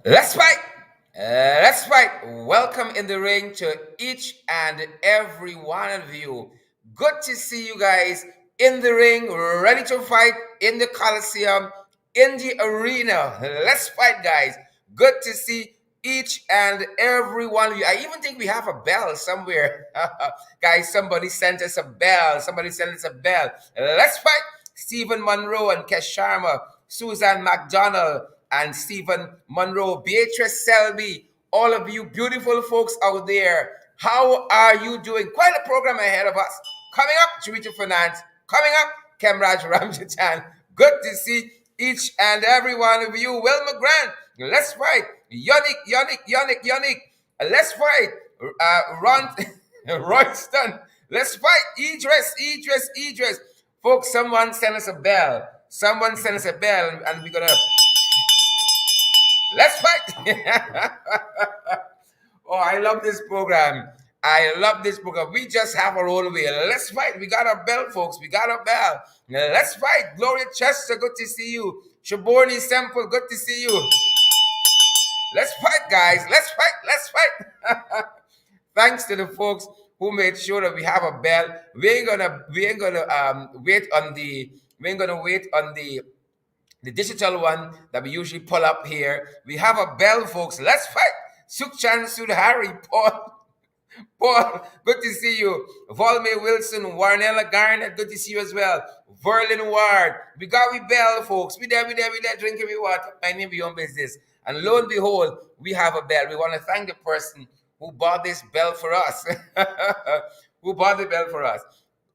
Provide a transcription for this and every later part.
Let's fight! Let's fight! Welcome in the ring to each and every one of you. Good to see you guys in the ring, ready to fight in the Coliseum, in the arena. Let's fight, guys. Good to see each and every one of you. I even think we have a bell somewhere. Guys, somebody sent us a bell. Somebody sent us a bell. Let's fight! Stephen Monroe and Kesh Sharma, Susan McDonald, and Stephen Monroe, Beatrice Selby, all of you beautiful folks out there. How are you doing? Quite a program ahead of us. Coming up, Juretha Fernandes. Coming up, Khemraj Ramjattan. Good to see each and every one of you. Wilma Grant, let's fight. Yannick. Let's fight. Ron Royston, let's fight. Idris. Folks, someone send us a bell. Someone send us a bell, and we're gonna let's fight. Oh, I love this program. I love this program. We just have our own way. Let's fight. We got a bell, folks. We got a bell. Let's fight. Gloria Chester, good to see you. Shaborni Semple, good to see you. Let's fight, guys. Let's fight. Let's fight. Thanks to the folks who made sure that we have a bell. We ain't gonna wait on the digital one that we usually pull up here. We have a bell, folks. Let's fight. Sukchan Sudhari, Paul, good to see you. Volme Wilson, Warnella Garnett, good to see you as well. Verlin Ward, we bell, folks. We there, drinking we water, minding your own business. And lo and behold, we have a bell. We want to thank the person who bought this bell for us. Who bought the bell for us.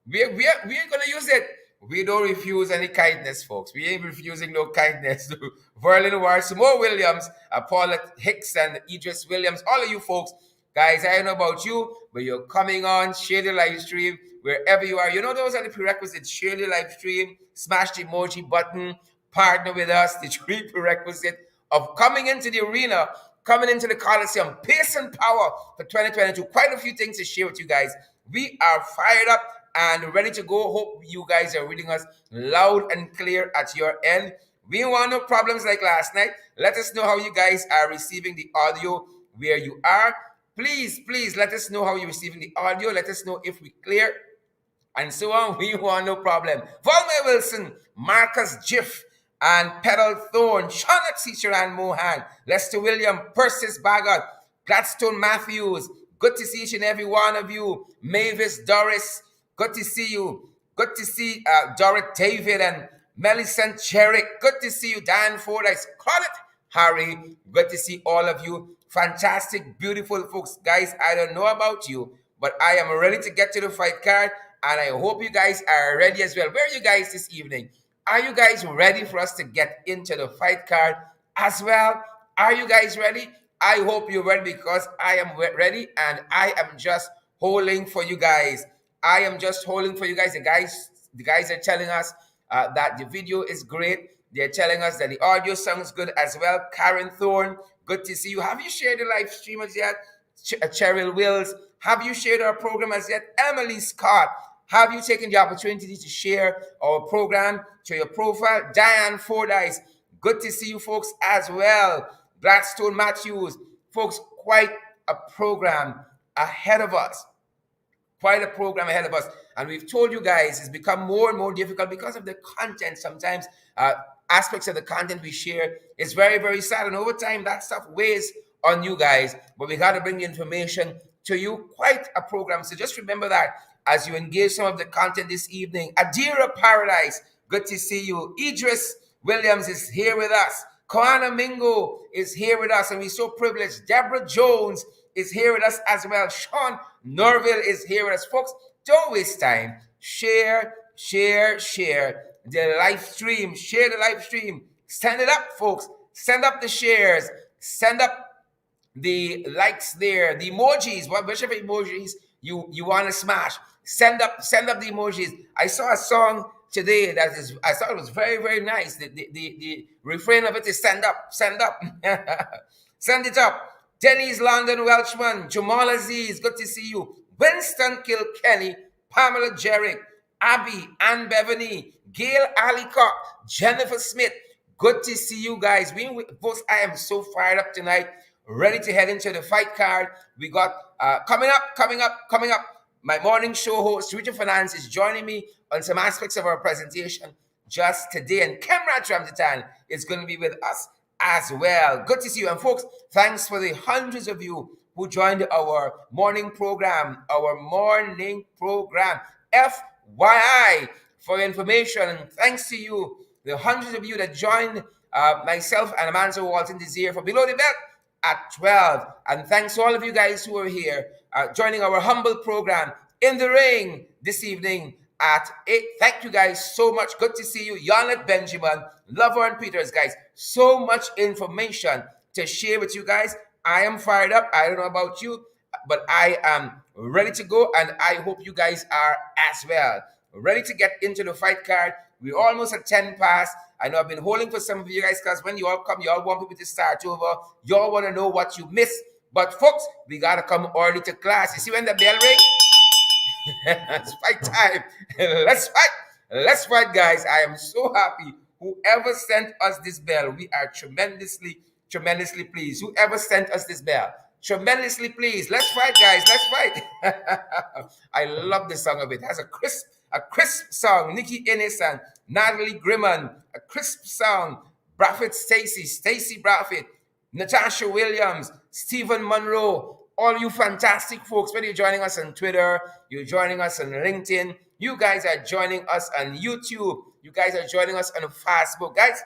We're going to use it. We don't refuse any kindness, folks. We ain't refusing no kindness to Verlin Ward, Mo Williams, Paulette Hicks, and Idris Williams. All of you folks, guys, I don't know about you, but you're coming on, share the live stream wherever you are. You know, those are the prerequisites. Share the live stream, smash the emoji button, partner with us. The three prerequisites of coming into the arena, coming into the Coliseum, pace and power for 2022. Quite a few things to share with you guys. We are fired up and ready to go. Hope you guys are reading us loud and clear at your end. We want no problems like last night. Let us know how you guys are receiving the audio where you are. Please let us know how you're receiving the audio. Let us know if we clear and so on. We want no problem. Volme Wilson, Marcus Jiff, and Pedal Thorne, Shawnat Sicharan Mohan, Lester William, Persis Bagot, Gladstone Matthews. Good to see each and every one of you. Mavis Doris, good to see you. Good to see Dorrit David and Millicent Cherrick. Good to see you. Dan Fordyce, Claudette Harry. Good to see all of you. Fantastic, beautiful folks. Guys, I don't know about you, but I am ready to get to the fight card, and I hope you guys are ready as well. Where are you guys this evening? Are you guys ready for us to get into the fight card as well? Are you guys ready? I hope you're ready because I am ready, and I am just holding for you guys. I am just holding for you guys. The guys are telling us that the video is great. They're telling us that the audio sounds good as well. Karen Thorne, good to see you. Have you shared the live stream as yet? Cheryl Wills, have you shared our program as yet? Emily Scott, have you taken the opportunity to share our program to your profile? Diane Fordyce, good to see you folks as well. Gladstone Matthews, folks, quite a program ahead of us. Quite a program ahead of us. And we've told you guys it's become more and more difficult because of the content. Sometimes aspects of the content we share is very, very sad. And over time, that stuff weighs on you guys. But we got to bring the information to you. Quite a program. So just remember that as you engage some of the content this evening. Adira Paradise, good to see you. Idris Williams is here with us. Koana Mingo is here with us, and we're so privileged. Deborah Jones is here with us as well. Sean Norville is here with us. Folks, don't waste time. Share the live stream. Share the live stream. Send it up, folks. Send up the shares. Send up the likes there. The emojis, whichever emojis you want to smash. Send up the emojis. I saw a song today I thought it was very, very nice. The refrain of it is send up. Send it up. Denny's London Welchman, Jamal Aziz, good to see you. Winston Kilkenny, Pamela Jerrick, Abby, Ann Beverly, Gail Alicock, Jennifer Smith, Good to see you guys. Folks, I am so fired up tonight, ready to head into the fight card. We got coming up. My morning show host, Juretha Fernandes, is joining me on some aspects of our presentation just today. And Khemraj Ramjattan is going to be with us as well. Good to see you. And folks, thanks for the hundreds of you who joined our morning program. Our morning program. FYI, for your information, and thanks to you, the hundreds of you that joined myself and Amanda Walton this year for Below the Belt at 12. And thanks to all of you guys who are here joining our humble program in the ring this evening at 8. Thank you guys so much. Good to see you. Yonet Benjamin, Lover and Peters, guys. So much information to share with you guys. I am fired up. I don't know about you, but I am ready to go, and I hope you guys are as well. Ready to get into the fight card. We're almost at 10 past. I know I've been holding for some of you guys because when you all come, you all want people to start over. You all want to know what you missed. But folks, we got to come early to class. You see when the bell rings? It's fight time. Let's fight. Let's fight, guys. I am so happy. Whoever sent us this bell, we are tremendously pleased. Whoever sent us this bell, tremendously pleased. Let's fight, guys. Let's fight. I love the song of it. It has a crisp song. Nikki Innes and Natalie Grimman. A crisp song. Braffett Stacy Braffett, Natasha Williams, Stephen Monroe, all you fantastic folks, whether you're joining us on Twitter, you're joining us on LinkedIn, you guys are joining us on YouTube, you guys are joining us on Facebook. Guys,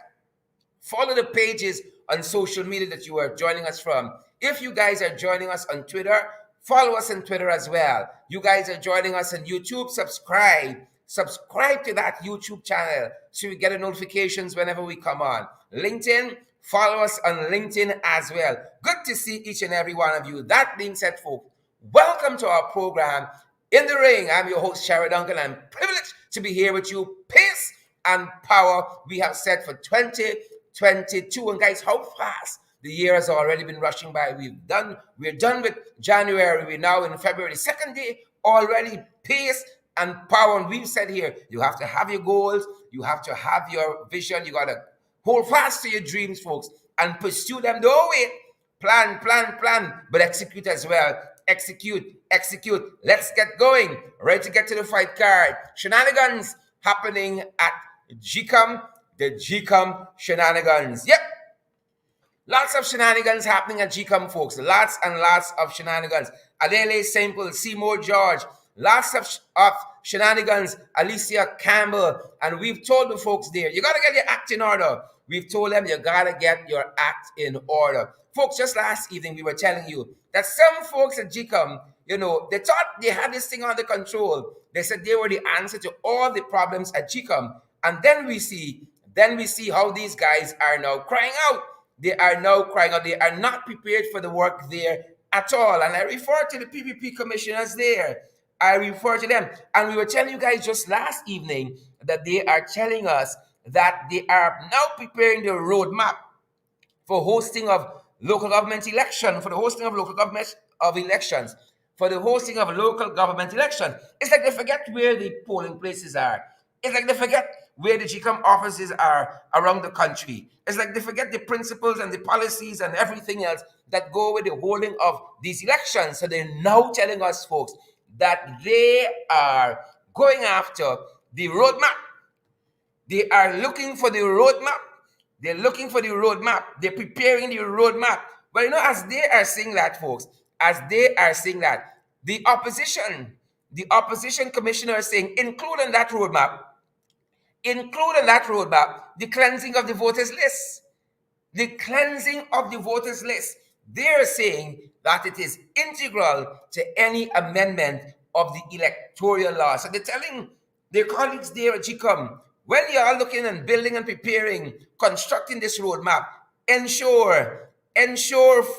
follow the pages on social media that you are joining us from. If you guys are joining us on Twitter, follow us on Twitter as well. You guys are joining us on YouTube, subscribe to that YouTube channel so you get the notifications whenever we come on. LinkedIn, follow us on LinkedIn as well. Good to see each and every one of you. That being said, folks, welcome to our program, In the Ring. I'm your host, Shara Duncan. I'm privileged to be here with you. Pace and power we have set for 2022. And guys, how fast the year has already been rushing by. We're done with January. We're now in February. The second day already. Pace and power. And we've said here, you have to have your goals. You have to have your vision. You got to hold fast to your dreams, folks, and pursue them. Don't wait. Plan, but execute as well. Execute. Let's get going. Ready to get to the fight card. Shenanigans happening at GCOM. The GCOM shenanigans. Yep. Lots of shenanigans happening at GCOM, folks. Lots and lots of shenanigans. Adele Simple, Seymour George. Lots of shenanigans. Alicia Campbell. And we've told the folks there, you got to get your act in order. We've told them you got to get your act in order. Folks, just last evening, we were telling you that some folks at GCOM, they thought they had this thing under control. They said they were the answer to all the problems at GCOM. And then we see how these guys are now crying out. They are now crying out. They are not prepared for the work there at all. And I refer to the PPP commissioners there. I refer to them. And we were telling you guys just last evening that they are telling us that they are now preparing the roadmap for hosting of local government election, for the hosting of local government elections. It's like they forget where the polling places are. It's like they forget where the GCOM offices are around the country. It's like they forget the principles and the policies and everything else that go with the holding of these elections. So they're now telling us, folks, that they are going after the roadmap. They are looking for the roadmap. They're looking for the roadmap. They're preparing the roadmap. But as they are saying that, folks, the opposition commissioner is saying, include in that roadmap, the cleansing of the voters list. The cleansing of the voters list. They're saying that it is integral to any amendment of the electoral law. So they're telling their colleagues there at GCOM, when you are looking and building and preparing, constructing this roadmap, ensure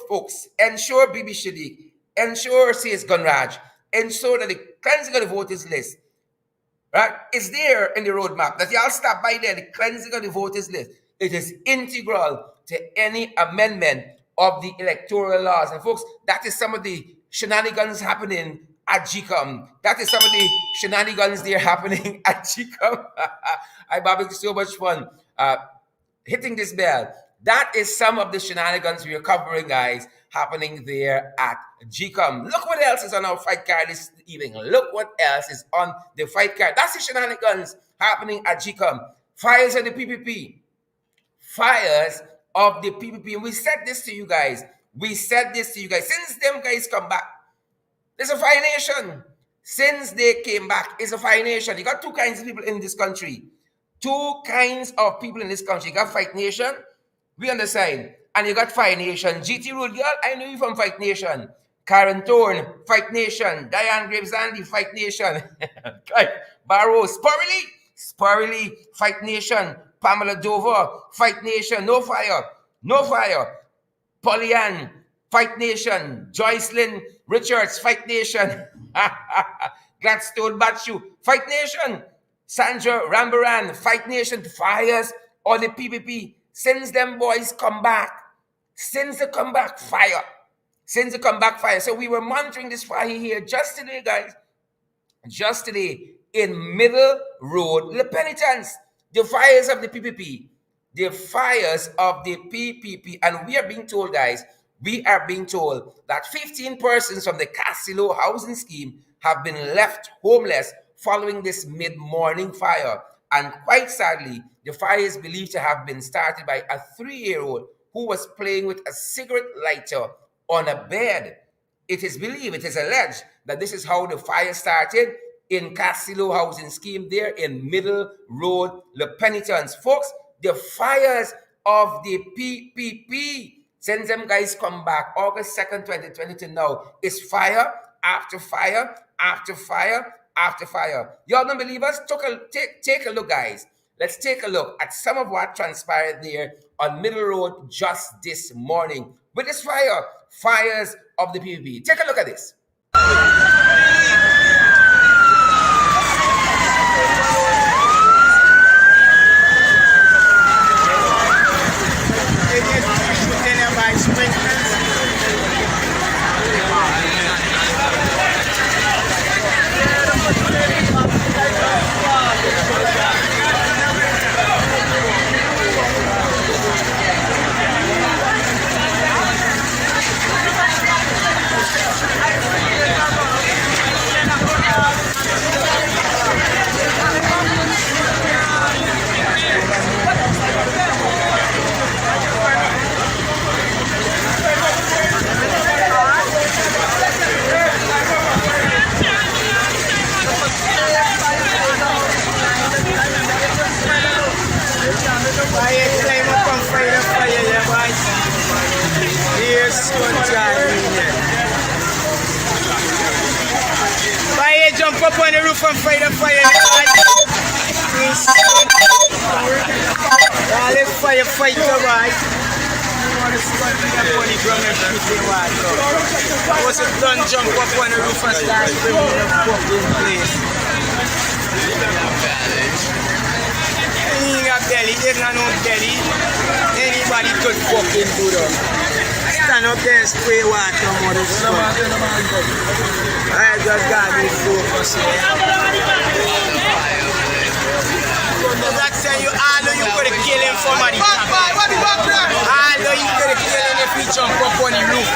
folks, ensure Bibi Shadiq, ensure C.S. Gunraj, ensure that the cleansing of the voters list, right, is there in the roadmap, that y'all stop by there, the cleansing of the voters list. It is integral to any amendment of the electoral laws. And folks, that is some of the shenanigans happening at GCOM. That is some of the shenanigans there happening at GCOM. I'm having so much fun. hitting this bell. That is some of the shenanigans we are covering, guys, happening there at GCOM. Look what else is on our fight card this evening. Look what else is on the fight card. That's the shenanigans happening at GCOM. Fires of the PPP. Fires of the PPP. And we said this to you guys. We said this to you guys. Since them guys come back, there's a fire nation. Since they came back, it's a fire nation. You got two kinds of people in this country. Two kinds of people in this country. You got Fight Nation, we understand. And you got Fire Nation. GT Road Girl, I know you from Fight Nation. Karen Thorne, Fight Nation. Diane Graves Andy, Fight Nation. Barrow, Spurley, Fight Nation. Pamela Dover, Fight Nation. No fire. Pollyann, Fight Nation. Joycelyn Richards, Fight Nation. Gladstone Batshu, Fight Nation. Sandra Rambaran, Fight Nation. Fires or the PPP. Since them boys come back. Since they come back, fire. So we were monitoring this fire here just today, guys. Just today in Middle Road, Le Penitence. The fires of the PPP. The fires of the PPP. And we are being told, guys, that 15 persons from the Castillo housing scheme have been left homeless following this mid-morning fire. And quite sadly, the fire is believed to have been started by a 3-year-old who was playing with a cigarette lighter on a bed. It is alleged that this is how the fire started in Castillo housing scheme there in Middle Road, Le Penitence. Folks, the fires of the PPP, since them guys come back August 2nd, 2022 now, is fire after fire after fire after fire. Y'all don't believe us? Take a look, guys. Let's take a look at some of what transpired there on Middle Road just this morning with this fires of the PPP. Take a look at this. Jump up on the roof and fight the fire. Let's fight the right. Once it's done, jump up on the roof and start bringing the fucking place. Ain't got belly, there's no belly. Anybody could fucking do that. Stand up there and spray water, mother. I just got me focus here. I tell you, all of you could kill him for money. All of you could kill him if he jump up on the roof.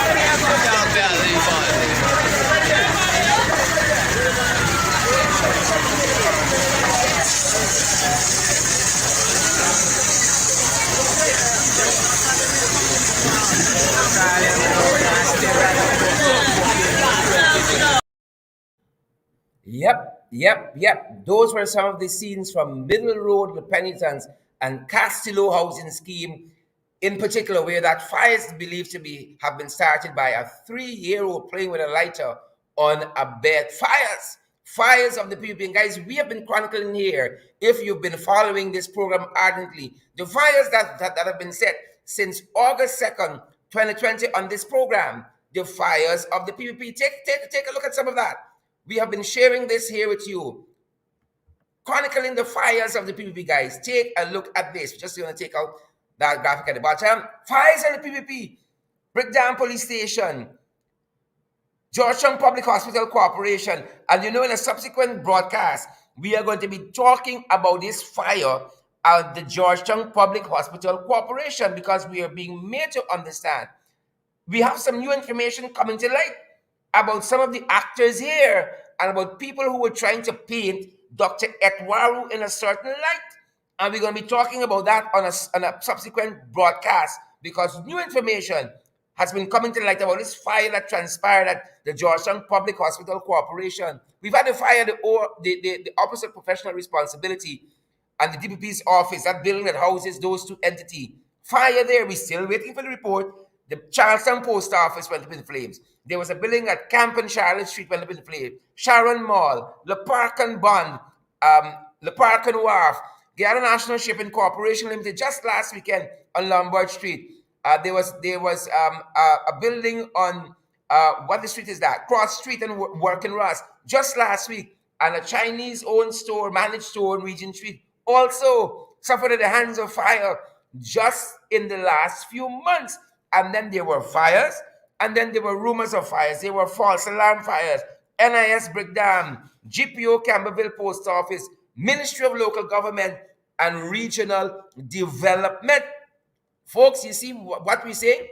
Yep. Those were some of the scenes from Middle Road, Le Penitence, and Castillo housing scheme in particular, where that fire is believed to have been started by a 3-year-old playing with a lighter on a bed. Fires of the people. And guys, we have been chronicling here, if you've been following this program ardently, the fires that have been set since August 2nd, 2020 on this program, the fires of the PPP. Take a look at some of that. We have been sharing this here with you, chronicling the fires of the PPP, guys. Take a look at this. Just going to take out that graphic at the bottom. Fires of the PPP. Brickdown Police Station. Georgetown Public Hospital Corporation. And in a subsequent broadcast, we are going to be talking about this fire the Georgetown Public Hospital Corporation, because we are being made to understand. We have some new information coming to light about some of the actors here and about people who were trying to paint Dr. Etwaru in a certain light. And we're going to be talking about that on a subsequent broadcast, because new information has been coming to light about this fire that transpired at the Georgetown Public Hospital Corporation. We've had to fire the Office of Professional Responsibility and the DPP's office, that building that houses those two entities. Fire there. We're still waiting for the report. The Charlestown Post Office went up in flames. There was a building at Camp and Charlotte Street went up in flames. Sharon Mall, Le Parc and Bond, Le Parc and Wharf, Guyana National Shipping Corporation Limited. Just last weekend on Lombard Street, there was a building on what the street is that? Cross Street and Working Ross. Just last week, and a Chinese-owned store, managed store on Regent Street, also suffered at the hands of fire just in the last few months. And then there were fires, and then there were rumors of fires. There were false alarm fires. NIS Brickdam, GPO Camberville Post Office, Ministry of Local Government and Regional Development. Folks, you see what we say?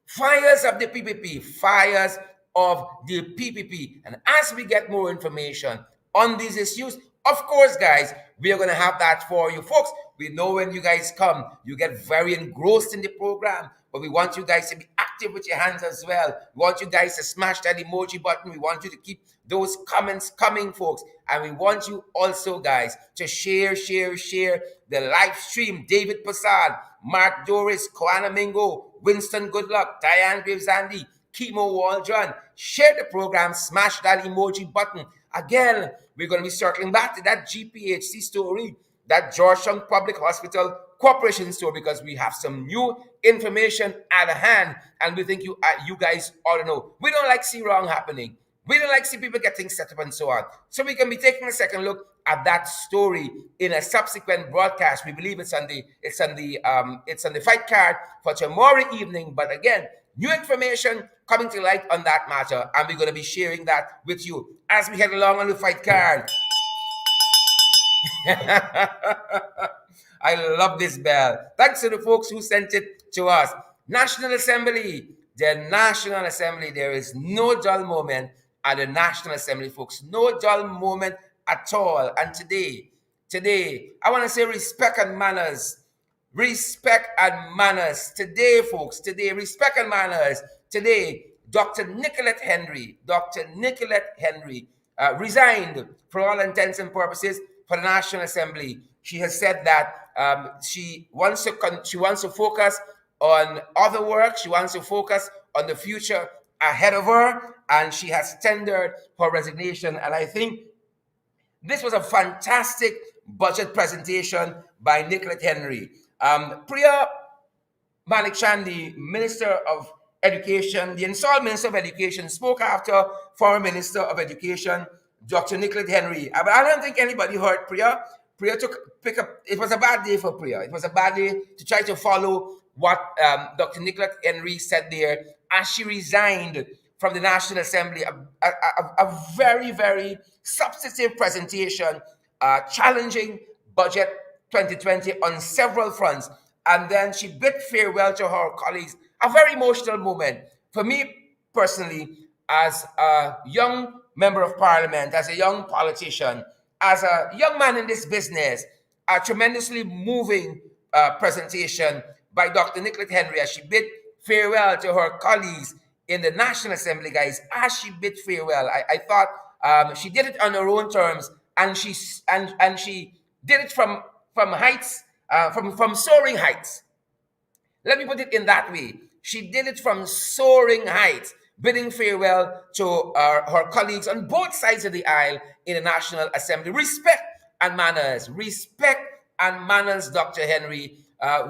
Fires of the PPP, fires of the PPP. And as we get more information on these issues, of course, guys, we are going to have that for you. Folks, we know when you guys come, you get very engrossed in the program, but we want you guys to be active with your hands as well. We want you guys to smash that emoji button. We want you to keep those comments coming, folks. And we want you also, guys, to share the live stream. David Passad, Mark Doris, Koana Mingo, Winston Goodluck, Diane Graves-Andy, Kimo Waldron. Share the program, smash that emoji button. Again, we're going to be circling back to that GPHC story, that Georgetown Public Hospital Corporation story, because we have some new information at hand, and we think you guys ought to know. We don't like see wrong happening. We don't like see people getting set up and so on. So we can be taking a second look at that story in a subsequent broadcast. We believe it's on the fight card for tomorrow evening. But again, new information coming to light on that matter, and we're going to be sharing that with you as we head along on the fight card. I love this bell. Thanks to the folks who sent it to us. National Assembly. The National Assembly. There is no dull moment at the National Assembly, folks. No dull moment at all. And today, I want to say respect and manners. Respect and manners. Today, folks. Today, respect and manners. Today, Dr. Nicolette Henry resigned for all intents and purposes for the National Assembly. She has said that she wants to focus on other work. She wants to focus on the future ahead of her, and she has tendered her resignation. And I think this was a fantastic budget presentation by Nicolette Henry. Priya Malik Chandi, Minister of Education, the installed Minister of Education, spoke after former Minister of Education, Dr. Nicolette Henry. But I don't think anybody heard Priya. Priya it was a bad day for Priya. It was a bad day to try to follow what Dr. Nicolette Henry said there as she resigned from the National Assembly. A very, very substantive presentation, challenging budget 2020 on several fronts. And then she bid farewell to her colleagues. A very emotional moment. For me personally, as a young member of parliament, as a young politician, as a young man in this business, a tremendously moving presentation by Dr. Nicolette Henry as she bid farewell to her colleagues in the National Assembly, guys. As she bid farewell, I thought she did it on her own terms, and she did it from heights, from soaring heights. Let me put it in that way. She did it from soaring heights, bidding farewell to her colleagues on both sides of the aisle in the National Assembly. Respect and manners. Respect and manners, Dr. Henry.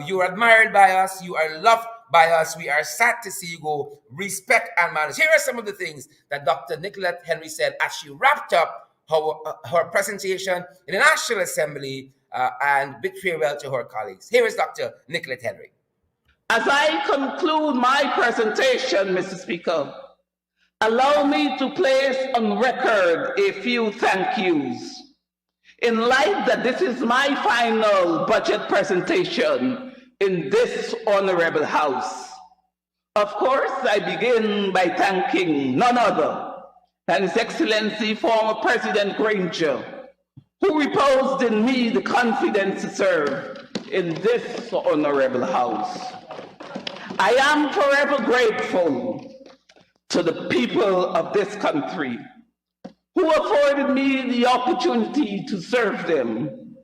You are admired by us. You are loved by us. We are sad to see you go. Respect and manners. Here are some of the things that Dr. Nicolette Henry said as she wrapped up her presentation in the National Assembly and bid farewell to her colleagues. Here is Dr. Nicolette Henry. As I conclude my presentation, Mr. Speaker, allow me to place on record a few thank yous. In light that this is my final budget presentation in this honorable house, of course, I begin by thanking none other than His Excellency former President Granger, who reposed in me the confidence to serve in this honorable house. I am forever grateful to the people of this country who afforded me the opportunity to serve them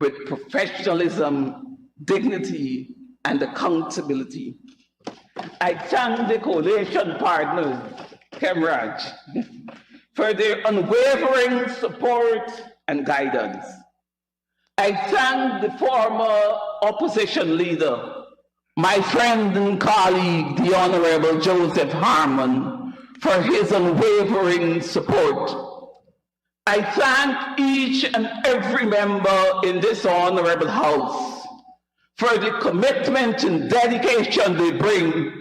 with professionalism, dignity, and accountability. I thank the coalition partners, Khemraj, for their unwavering support and guidance. I thank the former opposition leader, my friend and colleague, the Honorable Joseph Harmon, for his unwavering support. I thank each and every member in this honorable house for the commitment and dedication they bring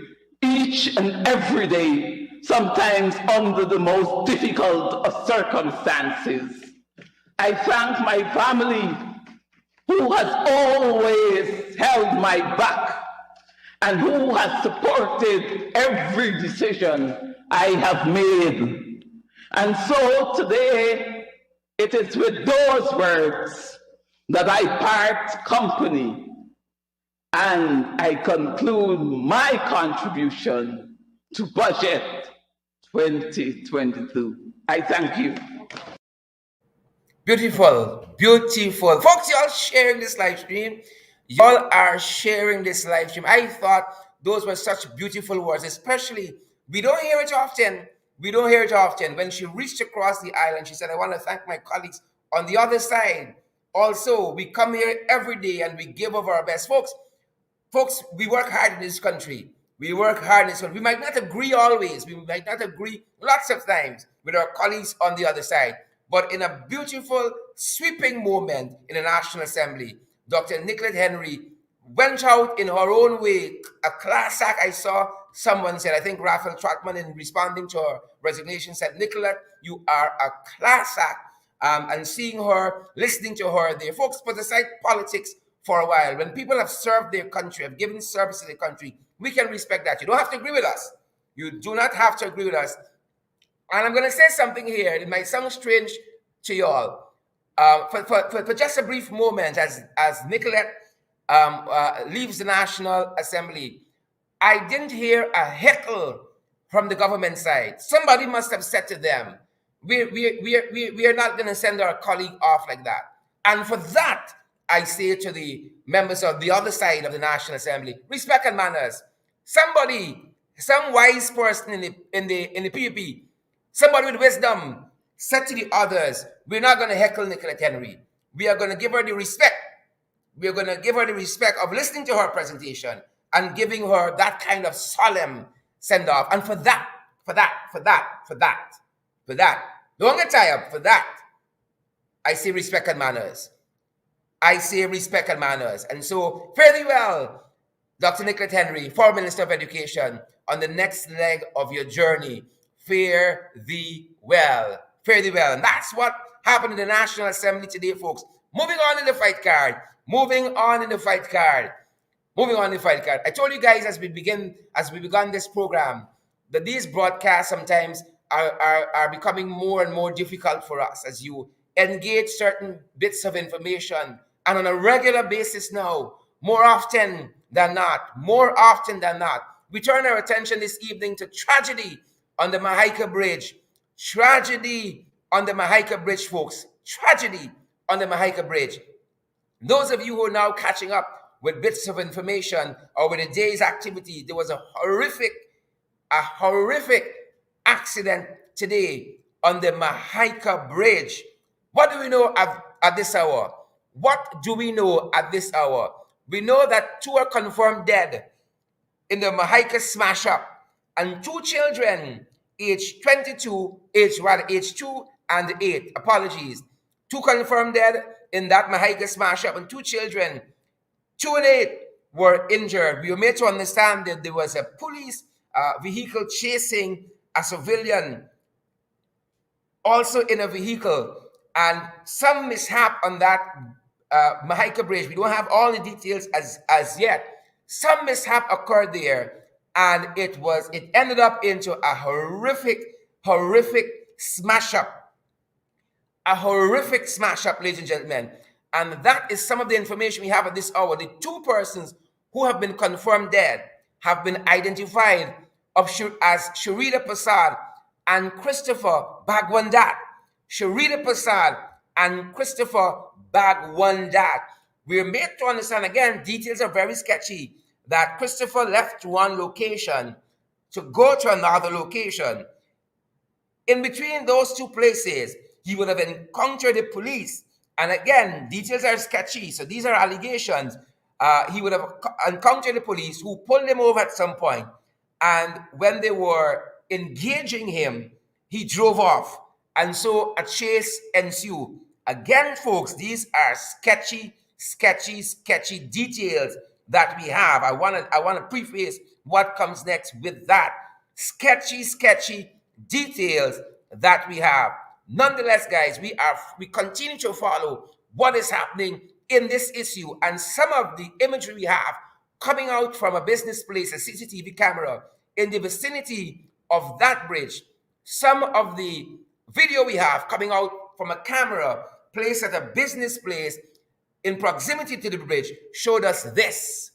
each and every day, sometimes under the most difficult of circumstances. I thank my family who has always held my back and who has supported every decision I have made. And so today, it is with those words that I part company and I conclude my contribution to Budget 2022. I thank you. Beautiful, beautiful. Folks, y'all sharing this live stream. Y'all are sharing this live stream. I thought those were such beautiful words, especially, we don't hear it often. We don't hear it often. When she reached across the island, she said, I want to thank my colleagues on the other side. Also, we come here every day and we give of our best. Folks, we work hard in this country. We work hard in this country. We might not agree always. We might not agree lots of times with our colleagues on the other side. But in a beautiful, sweeping moment in the National Assembly, Dr. Nicolette Henry went out in her own way. A class act, I saw someone said, I think Raphael Trotman, in responding to her resignation, said, Nicolette, you are a class act. And seeing her, listening to her there. Folks, put aside politics for a while. When people have served their country, have given service to their country, we can respect that. You don't have to agree with us. You do not have to agree with us. And I'm going to say something here. It might sound strange to you all. For just a brief moment, as Nicolette leaves the National Assembly, I didn't hear a heckle from the government side. Somebody must have said to them, we are not going to send our colleague off like that. And for that, I say to the members of the other side of the National Assembly, respect and manners. Somebody, some wise person in the PUP, somebody with wisdom, said to the others, we're not going to heckle Nicolette Henry. We are going to give her the respect. We are going to give her the respect of listening to her presentation and giving her that kind of solemn send-off. And for that, don't get tired, for that, I say respect and manners. I say respect and manners. And so, fare thee well, Dr. Nicolette Henry, former Minister of Education, on the next leg of your journey. Fare thee well. Fare thee well. And that's what happened in the National Assembly today, folks. Moving on in the fight card. I told you guys as we began this program, that these broadcasts sometimes are becoming more and more difficult for us as you engage certain bits of information. And on a regular basis now, more often than not, we turn our attention this evening to tragedy on the Mahaika Bridge. Tragedy on the Mahaika Bridge, folks. Tragedy on the Mahaika Bridge. Those of you who are now catching up with bits of information or with a day's activity, there was a horrific accident today on the Mahaika Bridge. What do we know at this hour? We know that 2 are confirmed dead in the Mahaika smash-up, and 2 children, age 2 and 8, 2 confirmed dead in that Mahaika smash-up, and 2 children, 2 and 8, were injured. We were made to understand that there was a police vehicle chasing a civilian, also in a vehicle, and some mishap on that Mahika Bridge. We don't have all the details as yet. Some mishap occurred there, and it ended up into a horrific smash up, ladies and gentlemen. And that is some of the information we have at this hour. The two persons who have been confirmed dead have been identified as Juretha Prasad and Christopher Bagwandat. Juretha Prasad and Christopher Bagwandat. We are made to understand, again, details are very sketchy, that Christopher left one location to go to another location. In between those two places, he would have encountered the police. And again, details are sketchy, so these are allegations. He would have encountered the police, who pulled him over at some point. And when they were engaging him, he drove off. And so a chase ensued. Again, folks, these are sketchy details that we have. I want to preface what comes next with that. Sketchy details that we have. Nonetheless, guys, we continue to follow what is happening in this issue, and some of the imagery we have coming out from a business place, a CCTV camera in the vicinity of that bridge. Some of the video we have coming out from a camera placed at a business place in proximity to the bridge showed us this.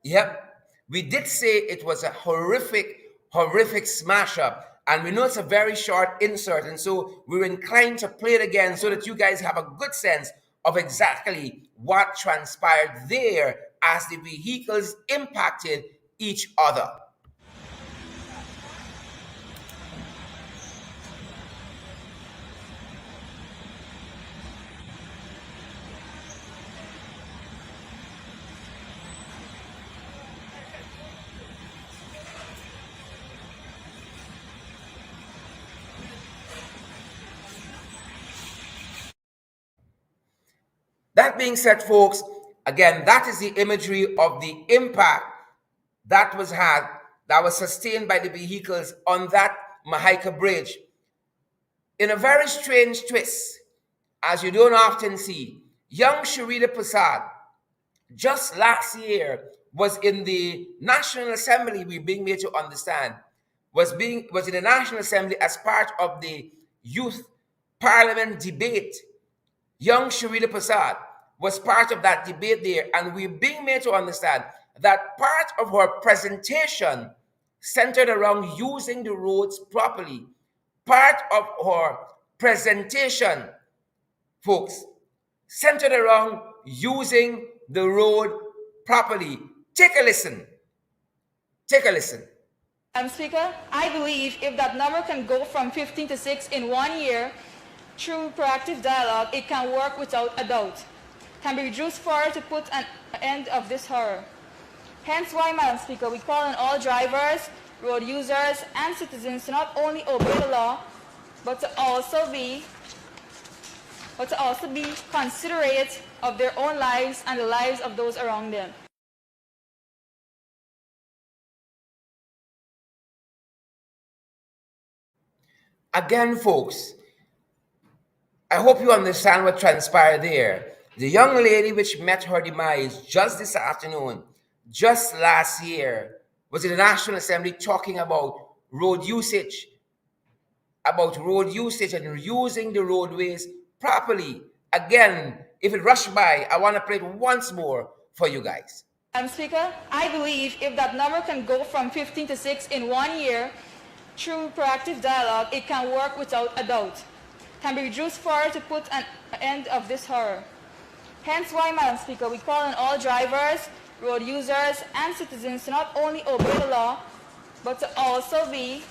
Yep. We did say it was a horrific smash up. And we know it's a very short insert. And so we're inclined to play it again so that you guys have a good sense of exactly what transpired there as the vehicles impacted each other. That being said, folks, again, that is the imagery of the impact that was sustained by the vehicles on that Mahika Bridge. In a very strange twist, as you don't often see, young Juretha Prasad just last year was in the National Assembly. We're being made to understand was in the National Assembly as part of the Youth Parliament debate. Young Juretha Prasad was part of that debate there, and we're being made to understand that part of her presentation centered around using the roads properly. Part of her presentation, folks, centered around using the road properly. Take a listen. Speaker, I believe if that number can go from 15 to 6 in 1 year, through proactive dialogue, it can work without a doubt. Can be reduced further to put an end of this horror. Hence why, Madam Speaker, we call on all drivers, road users, and citizens to not only obey the law, but to also be considerate of their own lives and the lives of those around them. Again, folks, I hope you understand what transpired there. The young lady which met her demise just this afternoon, just last year, was in the National Assembly talking about road usage and using the roadways properly. Again, if it rushed by, I want to play it once more for you guys. Madam Speaker, I believe if that number can go from 15 to 6 in 1 year, through proactive dialogue, it can work without a doubt. Can be reduced further to put an end of this horror. Hence why, Madam Speaker, we call on all drivers, road users, and citizens to not only obey the law, but to also be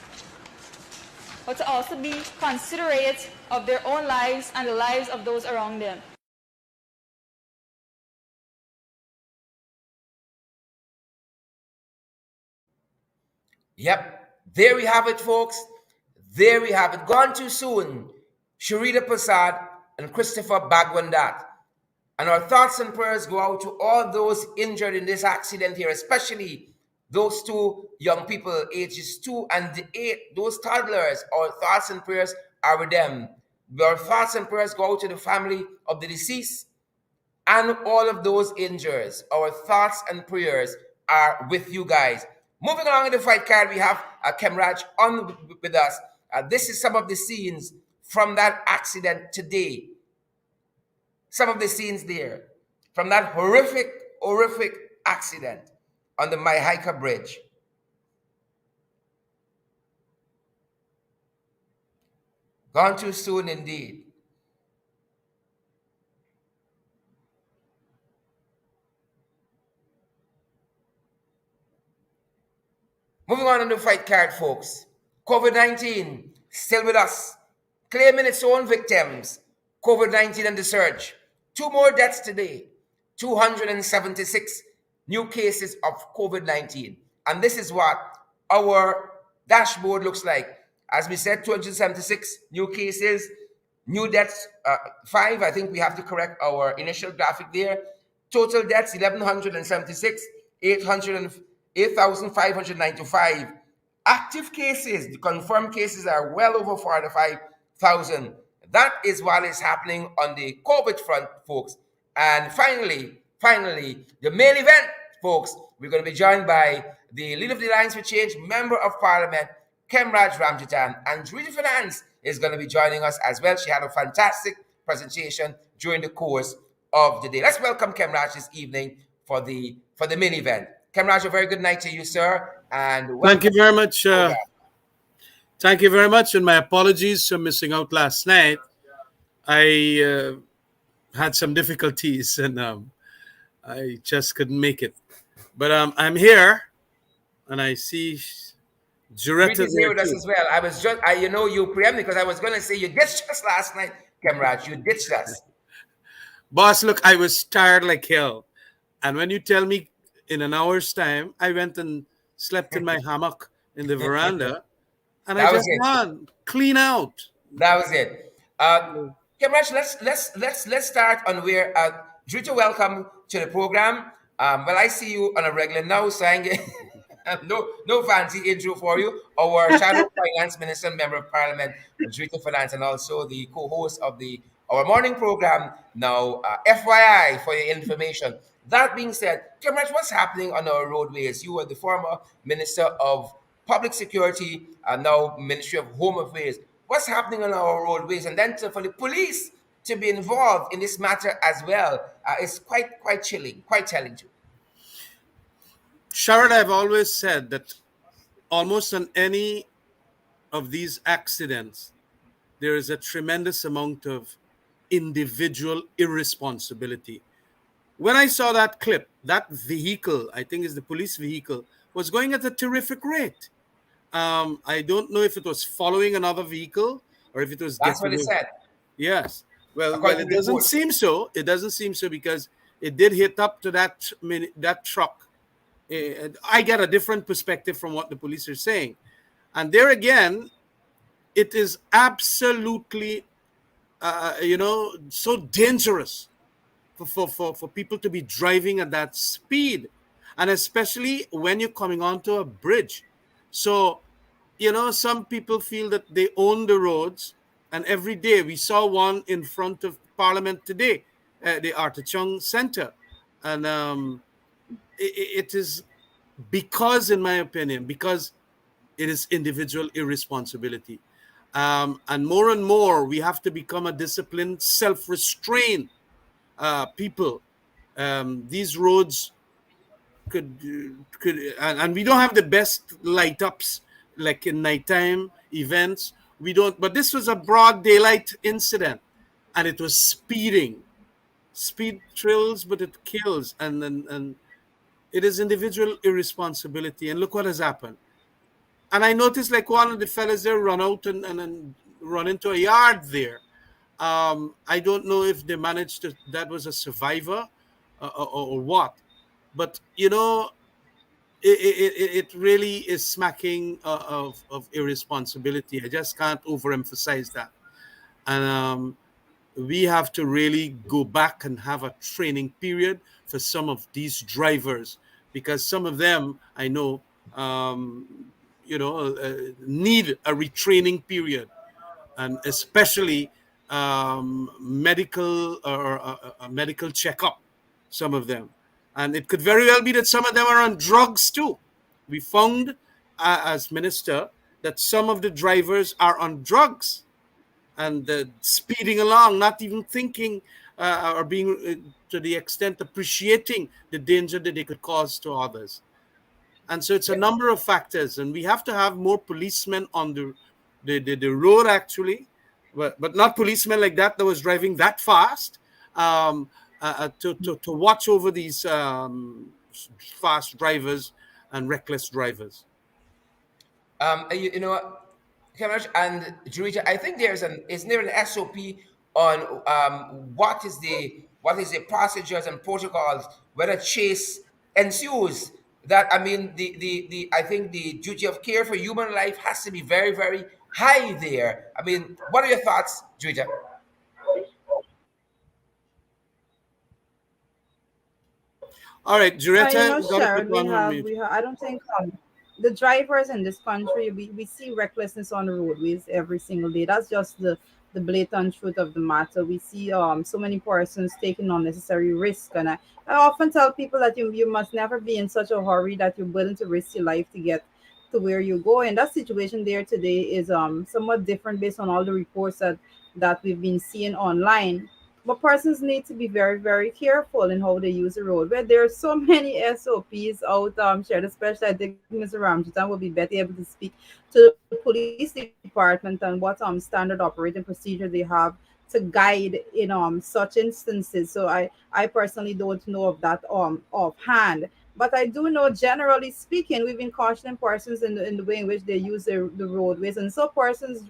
considerate of their own lives and the lives of those around them. Yep, there we have it, folks. There we have it. Gone too soon. Sharita Prasad and Christopher Bagwandat. And our thoughts and prayers go out to all those injured in this accident here, especially those two young people, ages 2 and 8, those toddlers. Our thoughts and prayers are with them. Our thoughts and prayers go out to the family of the deceased and all of those injured. Our thoughts and prayers are with you guys. Moving along in the fight card, we have Khemraj on with us. This is some of the scenes from that accident today. Some of the scenes there from that horrific accident on the Maihika Bridge. Gone too soon indeed. Moving on in the fight card, folks. COVID-19 still with us, claiming its own victims. COVID-19 and the surge. 2 more deaths today. 276 new cases of COVID-19. And this is what our dashboard looks like. As we said, 276 new cases, new deaths, 5. I think we have to correct our initial graphic there. Total deaths, 1,176, 8,595. Active cases, the confirmed cases are well over 45,000. That is what is happening on the COVID front, folks. And finally, the main event, folks, we're going to be joined by the leader of the Alliance for Change, Member of Parliament, Khemraj Ramjattan, and Juretha Fernandes is going to be joining us as well. She had a fantastic presentation during the course of the day. Let's welcome Khemraj this evening for the main event. Khemraj, a very good night to you, sir. And thank you very much. Thank you very much, and my apologies for missing out last night. I had some difficulties, and I just couldn't make it. But I'm here, and I see Juretha is here with us as well. I was just, you preempt because I was going to say you ditched us last night, Khemraj. You ditched us. Boss, look, I was tired like hell. And when you tell me in an hour's time, I went and slept in my hammock in the veranda, and I just won clean out. That was it. Khemraj, let's start on where Juretha, welcome to the program. Well, I see you on a regular now, so I no fancy intro for you. Our Shadow Finance Minister, Member of Parliament, Juretha Fernandes, and also the co-host of our morning program. Now, FYI for your information. That being said, Khemraj, what's happening on our roadways? You were the former Minister of Public Security, and now Ministry of Home Affairs. What's happening on our roadways? And then for the police to be involved in this matter as well is quite chilling, quite telling too. Sharad, I've always said that almost on any of these accidents, there is a tremendous amount of individual irresponsibility. When I saw that clip, that vehicle, I think is the police vehicle, was going at a terrific rate. I don't know if it was following another vehicle or if it was. That's what it said. Yes. Well, it doesn't seem so. It doesn't seem so because it did hit up to that truck. I get a different perspective from what the police are saying. And there again, it is absolutely, so dangerous for people to be driving at that speed. And especially when you're coming onto a bridge. So, some people feel that they own the roads. And every day, we saw one in front of Parliament today, the Artachung Center. And it is because, in my opinion, because it is individual irresponsibility. And more, we have to become a disciplined, self-restrained people. These roads could and we don't have the best light ups like in nighttime events. We don't, but this was a broad daylight incident, and it was speeding. Speed thrills, but it kills, and it is individual irresponsibility. And look what has happened. And I noticed like one of the fellas there run out and run into a yard there. I don't know if they managed that was a survivor or what. But, it really is smacking of irresponsibility. I just can't overemphasize that. And we have to really go back and have a training period for some of these drivers, because some of them I know, need a retraining period, and especially medical, or a medical checkup. Some of them, and it could very well be that some of them are on drugs too. We found, as minister, that some of the drivers are on drugs, and speeding along, not even thinking, or being, to the extent, appreciating the danger that they could cause to others. And so it's a number of factors, and we have to have more policemen on the road, actually, but not policemen like that was driving that fast, to watch over these fast drivers and reckless drivers. You know what, Khemraj and Juretha, I think isn't there an SOP on what is the procedures and protocols when a chase ensues? That, I mean, the I think the duty of care for human life has to be very, very high there. I mean, what are your thoughts, Juretha? All right, Jureta, you got to put Sharon, one on mute. I don't think the drivers in this country, we see recklessness on the roadways every single day. That's just the blatant truth of the matter. We see so many persons taking unnecessary risk, and I often tell people that you must never be in such a hurry that you're willing to risk your life to get to where you go. And that situation there today is somewhat different based on all the reports that we've been seeing online. But persons need to be very, very careful in how they use the road. Where there are so many SOPs out, shared, especially I think Mr. Ramjattan will be better able to speak to the police department and what standard operating procedure they have to guide in such instances. So I personally don't know of that offhand. But I do know, generally speaking, we've been cautioning persons in the way in which they use the roadways, and so persons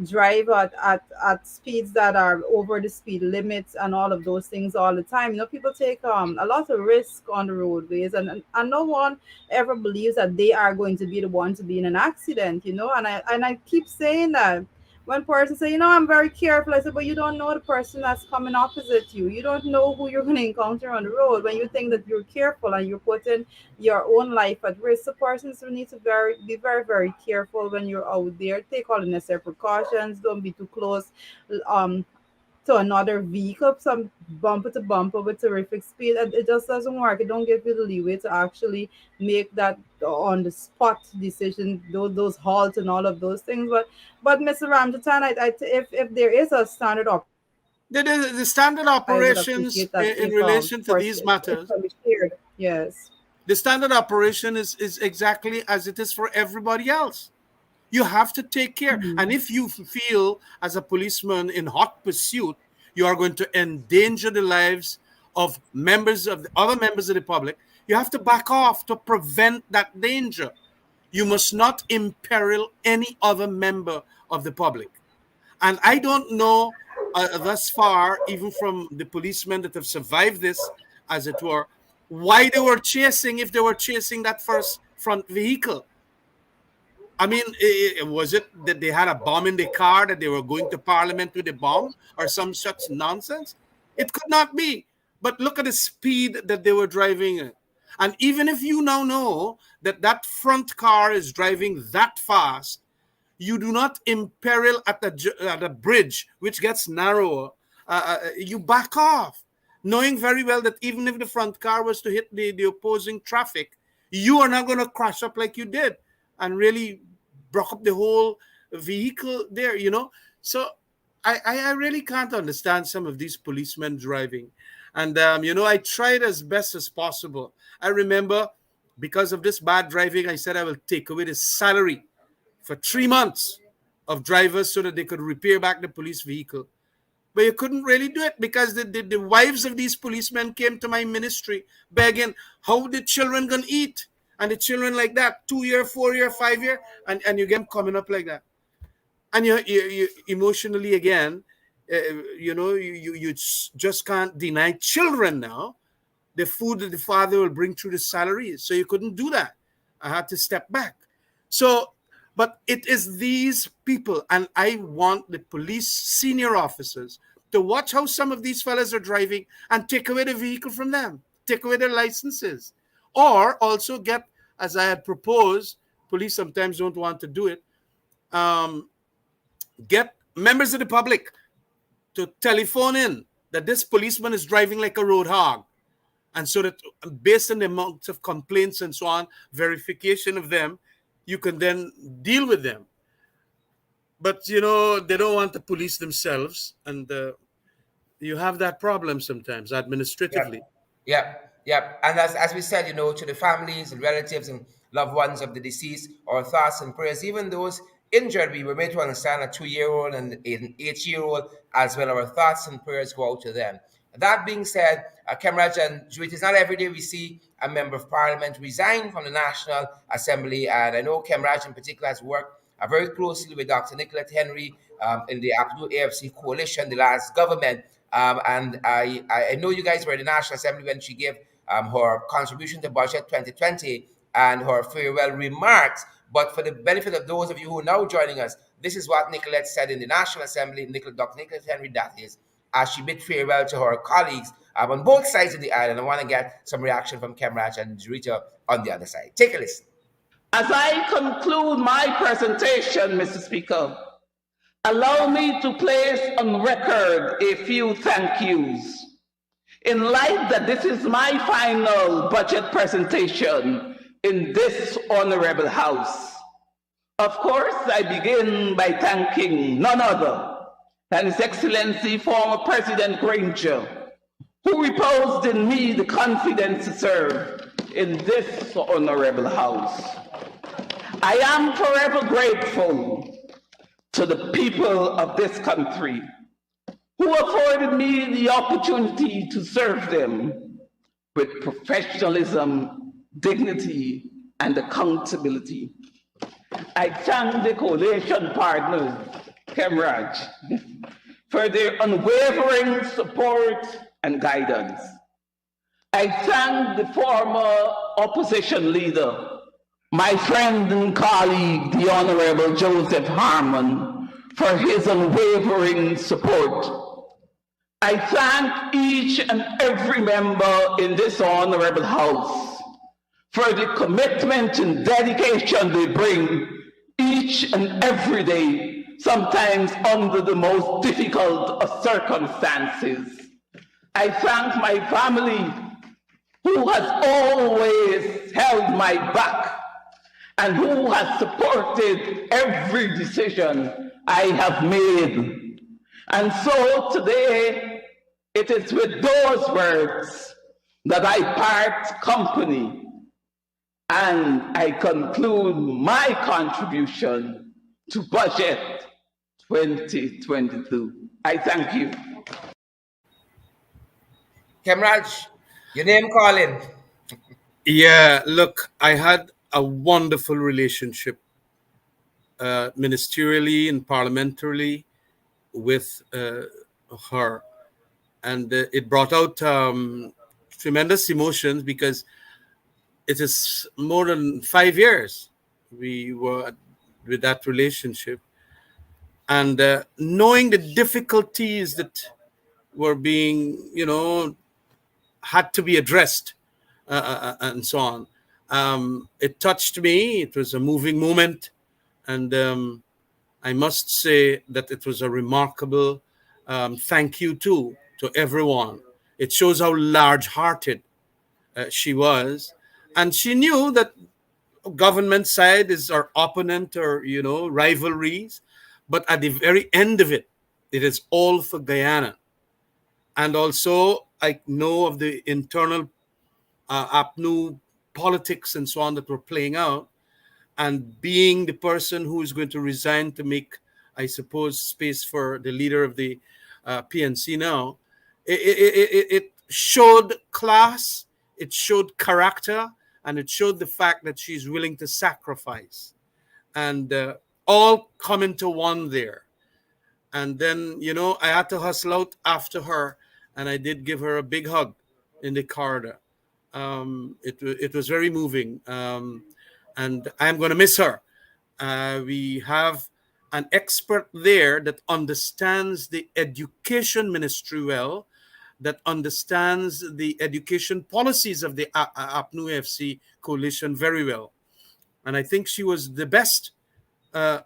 drive at speeds that are over the speed limits and all of those things all the time. People take a lot of risk on the roadways, and no one ever believes that they are going to be the one to be in an accident. And I keep saying that when persons say, I'm very careful, I say, but you don't know the person that's coming opposite you. You don't know who you're going to encounter on the road. When you think that you're careful and you're putting your own life at risk, so persons will need to be very, very careful when you're out there. Take all the necessary precautions. Don't be too close um, to another vehicle, some bumper to bumper with terrific speed. And it just doesn't work. It don't give you the leeway to actually make that on the spot decision, those halts and all of those things. But Mr. Ramjatan, if there is a standard operating procedure, The I would standard appreciate that operations if in relation to these it can be matters, shared. Yes. the standard operation is exactly as it is for everybody else. You have to take care. And if you feel, as a policeman in hot pursuit, you are going to endanger the lives of members of the other members of the public, you have to back off to prevent that danger. You must not imperil any other member of the public. And I don't know, thus far, even from the policemen that have survived this, as it were, why they were chasing, if they were chasing that first front vehicle. I mean, was it that they had a bomb in the car, that they were going to Parliament with a bomb or some such nonsense? It could not be. But look at the speed that they were driving at. And even if you now know that that front car is driving that fast, you do not imperil at a bridge which gets narrower. You back off, knowing very well that even if the front car was to hit the opposing traffic, you are not going to crash up like you did and really broke up the whole vehicle there. So I really can't understand some of these policemen driving. And, I tried as best as possible. I remember, because of this bad driving, I said I will take away the salary for 3 months of drivers so that they could repair back the police vehicle. But you couldn't really do it, because the wives of these policemen came to my ministry begging, how the children gonna eat? And the children like that, 2 year, 4 year, 5 year, and you get them coming up like that. And you emotionally again, you just can't deny children now the food that the father will bring through the salary. So you couldn't do that. I had to step back. So, but it is these people, and I want the police senior officers to watch how some of these fellas are driving and take away the vehicle from them, take away their licenses, or also get, as I had proposed, police sometimes don't want to do it, get members of the public to telephone in that this policeman is driving like a road hog. And so that based on the amount of complaints and so on, verification of them, you can then deal with them. But, they don't want to police themselves. And you have that problem sometimes administratively. Yep. And as we said, to the families and relatives and loved ones of the deceased, our thoughts and prayers, even those injured, we were made to understand a 2-year-old and an 8-year-old as well. Our thoughts and prayers go out to them. That being said, Khemraj and Juretha, it's not every day we see a member of parliament resign from the National Assembly. And I know Khemraj in particular has worked very closely with Dr. Nicolette Henry in the Absolute AFC coalition, the last government. And I know you guys were in the National Assembly when she gave her contribution to budget 2020 and her farewell remarks. But for the benefit of those of you who are now joining us, this is what Nicolette said in the National Assembly, Dr. Nicolette Henry, that is, as she bid farewell to her colleagues on both sides of the island. I want to get some reaction from Khemraj and Juretha on the other side. Take a listen. As I conclude my presentation, Mr. Speaker, allow me to place on record a few thank yous. In light that this is my final budget presentation in this honorable house, of course, I begin by thanking none other than His Excellency former President Granger, who reposed in me the confidence to serve in this honorable house. I am forever grateful to the people of this country who afforded me the opportunity to serve them with professionalism, dignity, and accountability. I thank the coalition partners, Khemraj, for their unwavering support and guidance. I thank the former opposition leader, my friend and colleague, the Honorable Joseph Harmon, for his unwavering support. I thank each and every member in this honorable house for the commitment and dedication they bring each and every day, sometimes under the most difficult of circumstances. I thank my family who has always held my back and who has supported every decision I have made. And so today, it is with those words that I part company and I conclude my contribution to Budget 2022. I thank you. Khemraj, your name calling. Yeah, look, I had a wonderful relationship ministerially and parliamentarily with her. And it brought out tremendous emotions because it is more than 5 years we were with that relationship. And knowing the difficulties that were being, had to be addressed and so on. It touched me. It was a moving moment. And I must say that it was a remarkable thank you to everyone. It shows how large-hearted she was. And she knew that government side is our opponent or, rivalries. But at the very end of it, it is all for Guyana. And also, I know of the internal APNU politics and so on that were playing out. And being the person who is going to resign to make, I suppose, space for the leader of the PNC now, it showed class, it showed character, and it showed the fact that she's willing to sacrifice. And all come into one there. And then, I had to hustle out after her, and I did give her a big hug in the corridor. It was very moving, and I'm going to miss her. We have an expert there that understands the education ministry well, that understands the education policies of the APNU FC coalition very well. And I think she was the best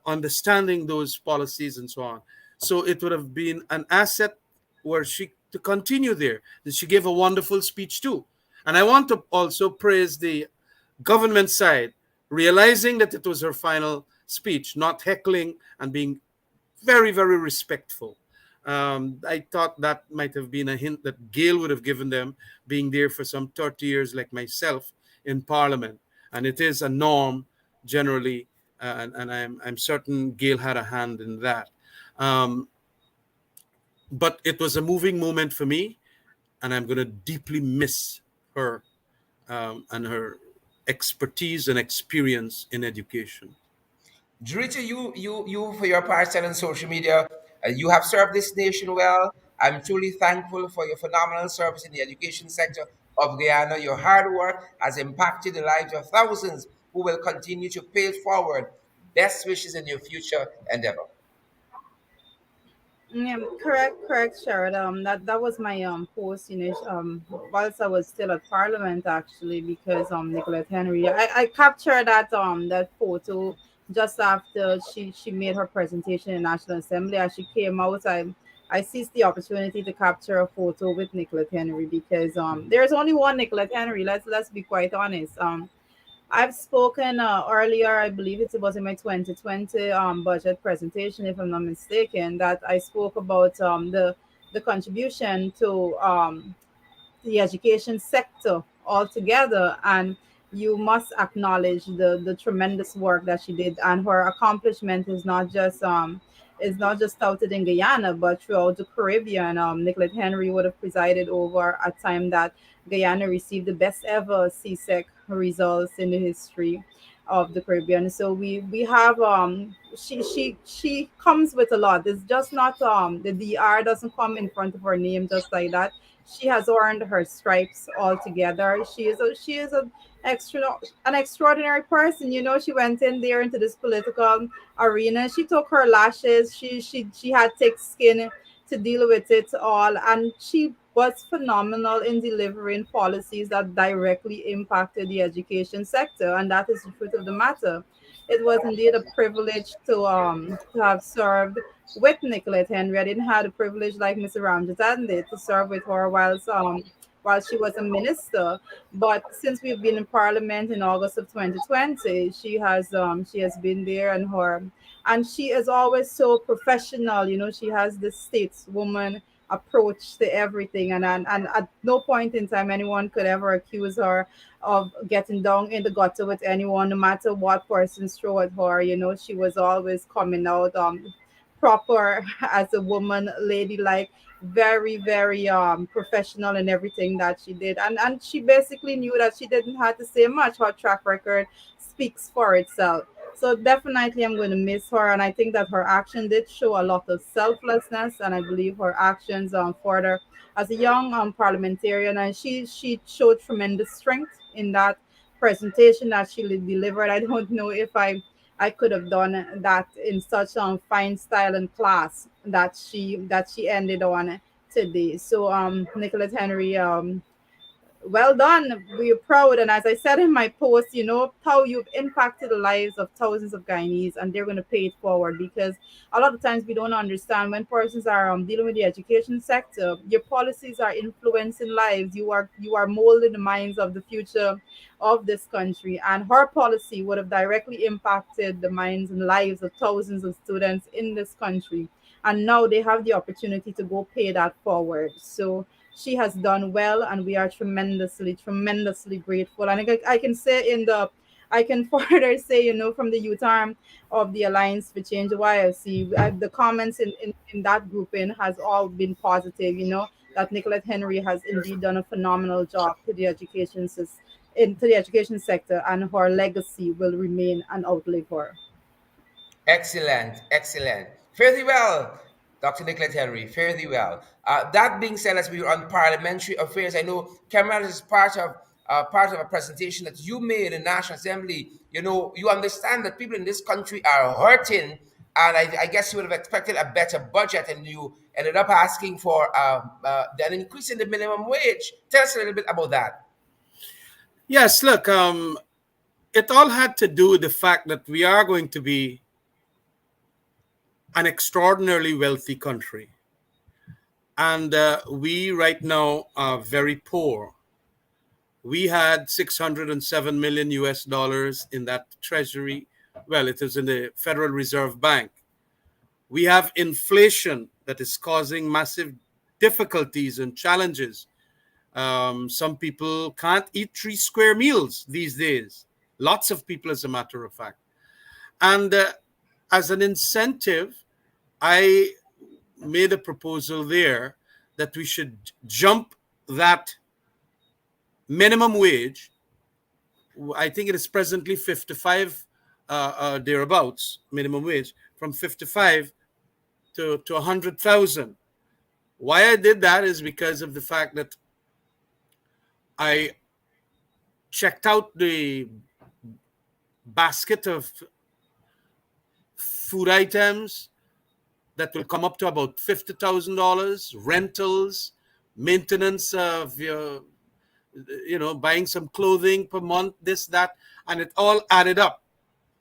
understanding those policies and so on. So it would have been an asset were she to continue there. She gave a wonderful speech too. And I want to also praise the government side, realizing that it was her final speech, not heckling and being very, very respectful. I thought that might have been a hint that Gail would have given them, being there for some 30 years, like myself, in Parliament. And it is a norm generally, and I'm certain Gail had a hand in that. Um, but it was a moving moment for me, and I'm going to deeply miss her and her expertise and experience in education. Juretha, you for your part on social media, you have served this nation well. I'm truly thankful for your phenomenal service in the education sector of Guyana. Your hard work has impacted the lives of thousands who will continue to pay it forward. Best wishes in your future endeavor. Yeah, correct, Sherrod. That was my post, whilst I was still at Parliament actually, because Nicolette Henry, I captured that photo just after she made her presentation in National Assembly. As she came out, I seized the opportunity to capture a photo with Nicolette Henry because there's only one Nicolette Henry. Let's be quite honest. I've spoken earlier, I believe it was in my 2020 budget presentation, if I'm not mistaken, that I spoke about the contribution to the education sector altogether. And you must acknowledge the tremendous work that she did, and her accomplishment is not just touted in Guyana but throughout the Caribbean. Nicolette Henry would have presided over a time that Guyana received the best ever CSEC results in the history of the Caribbean. So we have she comes with a lot. It's just not the DR doesn't come in front of her name just like that. She has earned her stripes altogether. She is extra an extraordinary person. She went in there into this political arena. She took her lashes. She had thick skin to deal with it all, and she was phenomenal in delivering policies that directly impacted the education sector, and that is the truth of the matter. It was indeed a privilege to have served with Nicolette Henry. I didn't have the privilege like Mr. Ramjattan did to serve with her while she was a minister. But since we've been in Parliament in August of 2020, she has been there, and she is always so professional. She has this stateswoman approach to everything, and at no point in time anyone could ever accuse her of getting down in the gutter with anyone, no matter what persons throw at her. She was always coming out proper as a woman, ladylike, very, very professional in everything that she did. And she basically knew that she didn't have to say much. Her track record speaks for itself. So definitely I'm going to miss her, and I think that her action did show a lot of selflessness, and I believe her actions further as a young parliamentarian, and she showed tremendous strength in that presentation that she delivered. I don't know if I could have done that in such fine style and class that she ended on today. So Nicolette Henry, well done. We're proud. And as I said in my post, how you've impacted the lives of thousands of Guyanese, and they're going to pay it forward, because a lot of times we don't understand when persons are dealing with the education sector, your policies are influencing lives. You are molding the minds of the future of this country. And her policy would have directly impacted the minds and lives of thousands of students in this country. And now they have the opportunity to go pay that forward. So she has done well, and we are tremendously grateful. And I can say I can further say, from the youth arm of the Alliance for Change YFC, the comments in that grouping has all been positive. That Nicolette Henry has indeed done a phenomenal job into the education sector, and her legacy will remain and outlive her. Excellent, excellent. Fairly well, Dr. Nicolette Henry. Fairly well. That being said, as we were on parliamentary affairs, I know Khemraj is part of part of a presentation that you made in National Assembly, you understand that people in this country are hurting, and I guess you would have expected a better budget, and you ended up asking for an increase in the minimum wage. Tell us a little bit about that. Yes, look, it all had to do with the fact that we are going to be an extraordinarily wealthy country. And we right now are very poor. We had 607 million US dollars in that treasury. Well, it is in the Federal Reserve Bank. We have inflation that is causing massive difficulties and challenges. Some people can't eat 3 square meals these days. Lots of people, as a matter of fact. And as an incentive, I made a proposal there that we should jump that minimum wage. I think it is presently 55 thereabouts, minimum wage, from 55 to 100,000. Why I did that is because of the fact that I checked out the basket of food items that will come up to about $50,000, rentals, maintenance of your, buying some clothing per month, this, that, and it all added up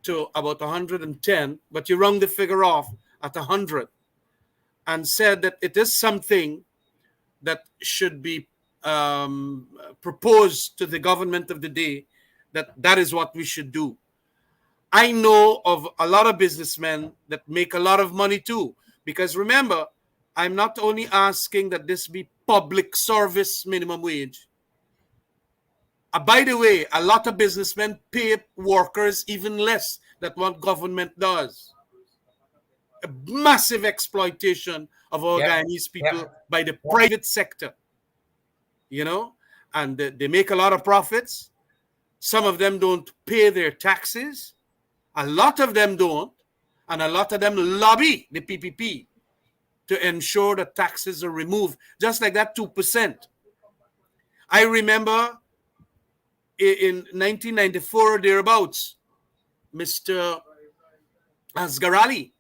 to about 110, but you round the figure off at 100 and said that it is something that should be proposed to the government of the day, that is what we should do. I know of a lot of businessmen that make a lot of money too, because remember, I'm not only asking that this be public service minimum wage. By the way, a lot of businessmen pay workers even less than what government does. A massive exploitation of our Guyanese people by the private sector, and they make a lot of profits. Some of them don't pay their taxes. A lot of them don't, and a lot of them lobby the PPP to ensure that taxes are removed, just like that 2%. I remember in 1994 thereabouts, Mr. Asgarali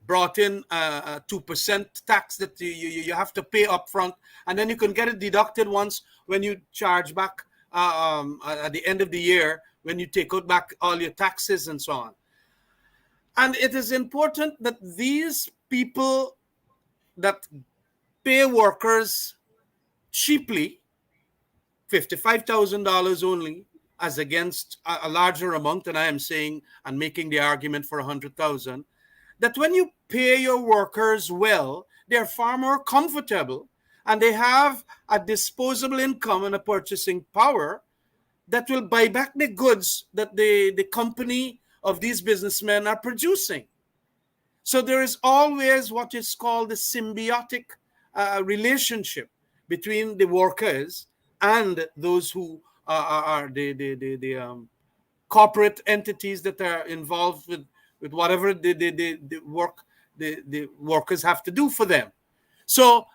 brought in a 2% tax that you have to pay up front, and then you can get it deducted once when you charge back at the end of the year, when you take out back all your taxes and so on. And it is important that these people that pay workers cheaply, $55,000 only, as against a larger amount, and I am saying and making the argument for 100,000, that when you pay your workers well, they're far more comfortable and they have a disposable income and a purchasing power that will buy back the goods that the company of these businessmen are producing. So there is always what is called the symbiotic relationship between the workers and those who are the corporate entities that are involved with whatever the workers have to do for them. So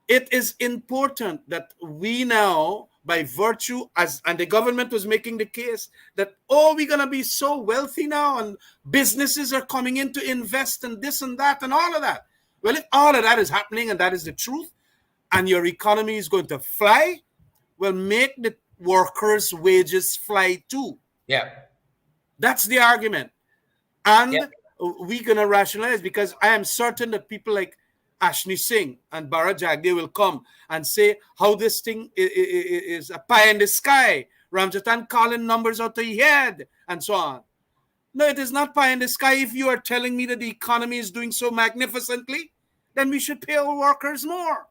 it is important that we now, by virtue, and the government was making the case that, we're going to be so wealthy now and businesses are coming in to invest in this and that and all of that. Well, if all of that is happening and that is the truth, and your economy is going to fly, well, make the workers' wages fly too. Yeah. That's the argument. And we're going to rationalize, because I am certain that people like Ashni Singh and Bharat Jagde will come and say how this thing is a pie in the sky. Ramjattan calling numbers out of your head and so on. No, it is not pie in the sky. If you are telling me that the economy is doing so magnificently, then we should pay our workers more.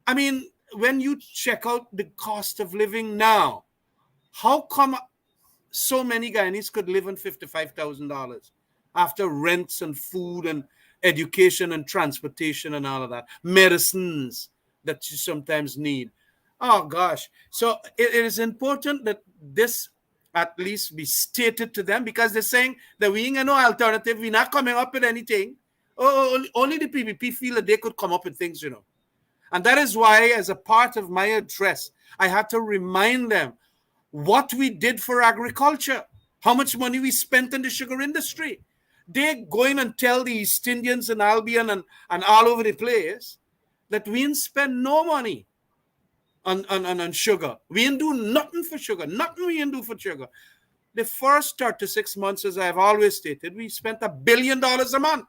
I mean, when you check out the cost of living now, how come so many Guyanese could live on $55,000 after rents and food and education and transportation and all of that, medicines that you sometimes need? Oh gosh. So it is important that this at least be stated to them, because they're saying that we ain't got no alternative, we're not coming up with anything. Only the PPP feel that they could come up with things, And that is why, as a part of my address, I had to remind them what we did for agriculture, how much money we spent in the sugar industry. They go in and tell the East Indians and Albion and all over the place that we didn't spend no money on sugar. We didn't do nothing for sugar. Nothing we didn't do for sugar. The first 36 months, as I've always stated, we spent $1 billion a month.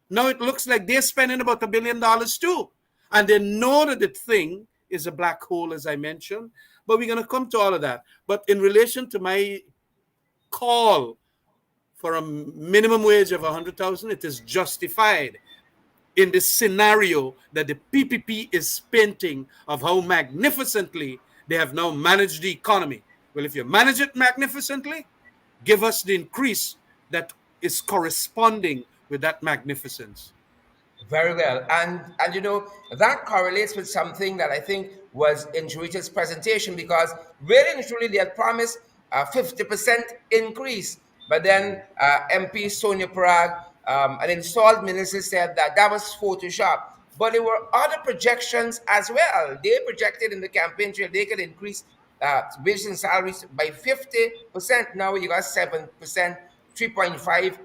Now it looks like they're spending about $1 billion too. And they know that the thing is a black hole, as I mentioned. But we're going to come to all of that. But in relation to my call for a minimum wage of 100,000, it is justified in the scenario that the PPP is painting of how magnificently they have now managed the economy. Well, if you manage it magnificently, give us the increase that is corresponding with that magnificence. Very well. And that correlates with something that I think was in Juretha's presentation, because really and truly they had promised a 50% increase. But then MP Sonia Parag, an installed minister, said that that was Photoshop. But there were other projections as well. They projected in the campaign trail they could increase wages and salaries by 50%. Now you got 7%, 3.5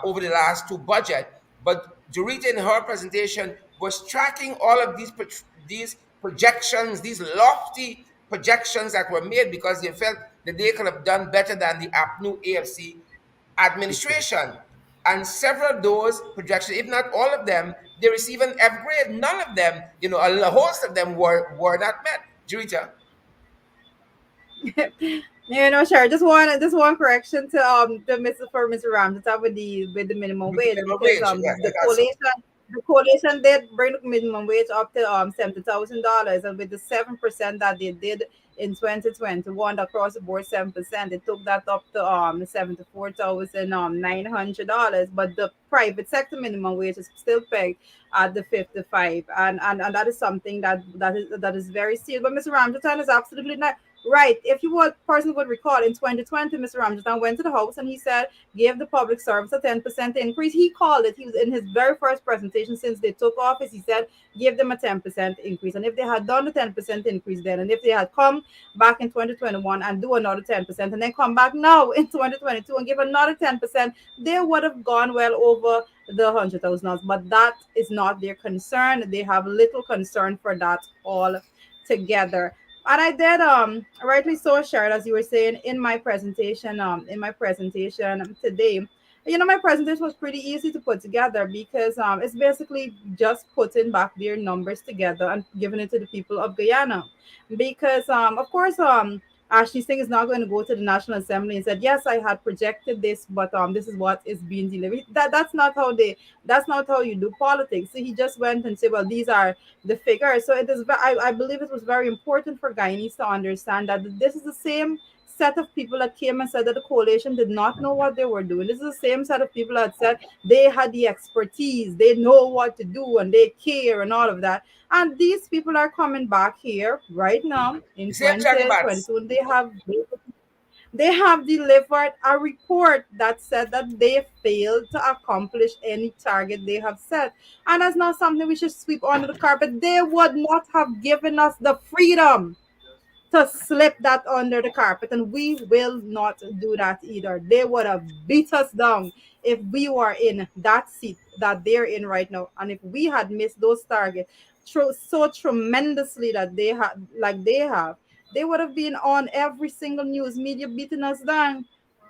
over the last two budget. But Juretha in her presentation was tracking all of these projections, these lofty projections that were made, because they felt that they could have done better than the APNU AFC administration. And several of those projections, if not all of them, they received an F grade. None of them, a host of them were not met. Juretha. Sure. Just one correction to Mr. Ramjattan with the minimum wage, Minimum because wage, yes, the that's coalition did bring the minimum wage up to $70,000, and with the 7% that they did in 2021 across the board, 7%, it took that up to $74,900. But the private sector minimum wage is still pegged at the 55, and that is something that is very serious. But Mr. Ramjattan is absolutely not right. If you would person would recall, in 2020, Mr. Ramjattan went to the House and he said, gave the public service a 10% increase. He called it, he was in his very first presentation since they took office, he said, give them a 10% increase. And if they had done the 10% increase then, and if they had come back in 2021 and do another 10%, and then come back now in 2022 and give another 10%, they would have gone well over the $100,000. But that is not their concern. They have little concern for that all together. And I did rightly so, shared, as you were saying, in my presentation today. My presentation was pretty easy to put together, because it's basically just putting back their numbers together and giving it to the people of Guyana. Because of course Ashley Singh is not going to go to the National Assembly and said, yes, I had projected this, but this is what is being delivered. That's not how you do politics. So he just went and said, well, these are the figures. So I believe it was very important for Guyanese to understand that this is the same set of people that came and said that the coalition did not know what they were doing. This is the same set of people that said they had the expertise, they know what to do, and they care and all of that. And these people are coming back here right now in the same Jagabats. 2022. They have delivered a report that said that they failed to accomplish any target they have set. And that's not something we should sweep under the carpet. They would not have given us the freedom to slip that under the carpet, and we will not do that either. They would have beat us down if we were in that seat that they're in right now, and if we had missed those targets so tremendously that they had, like they have, they would have been on every single news media beating us down.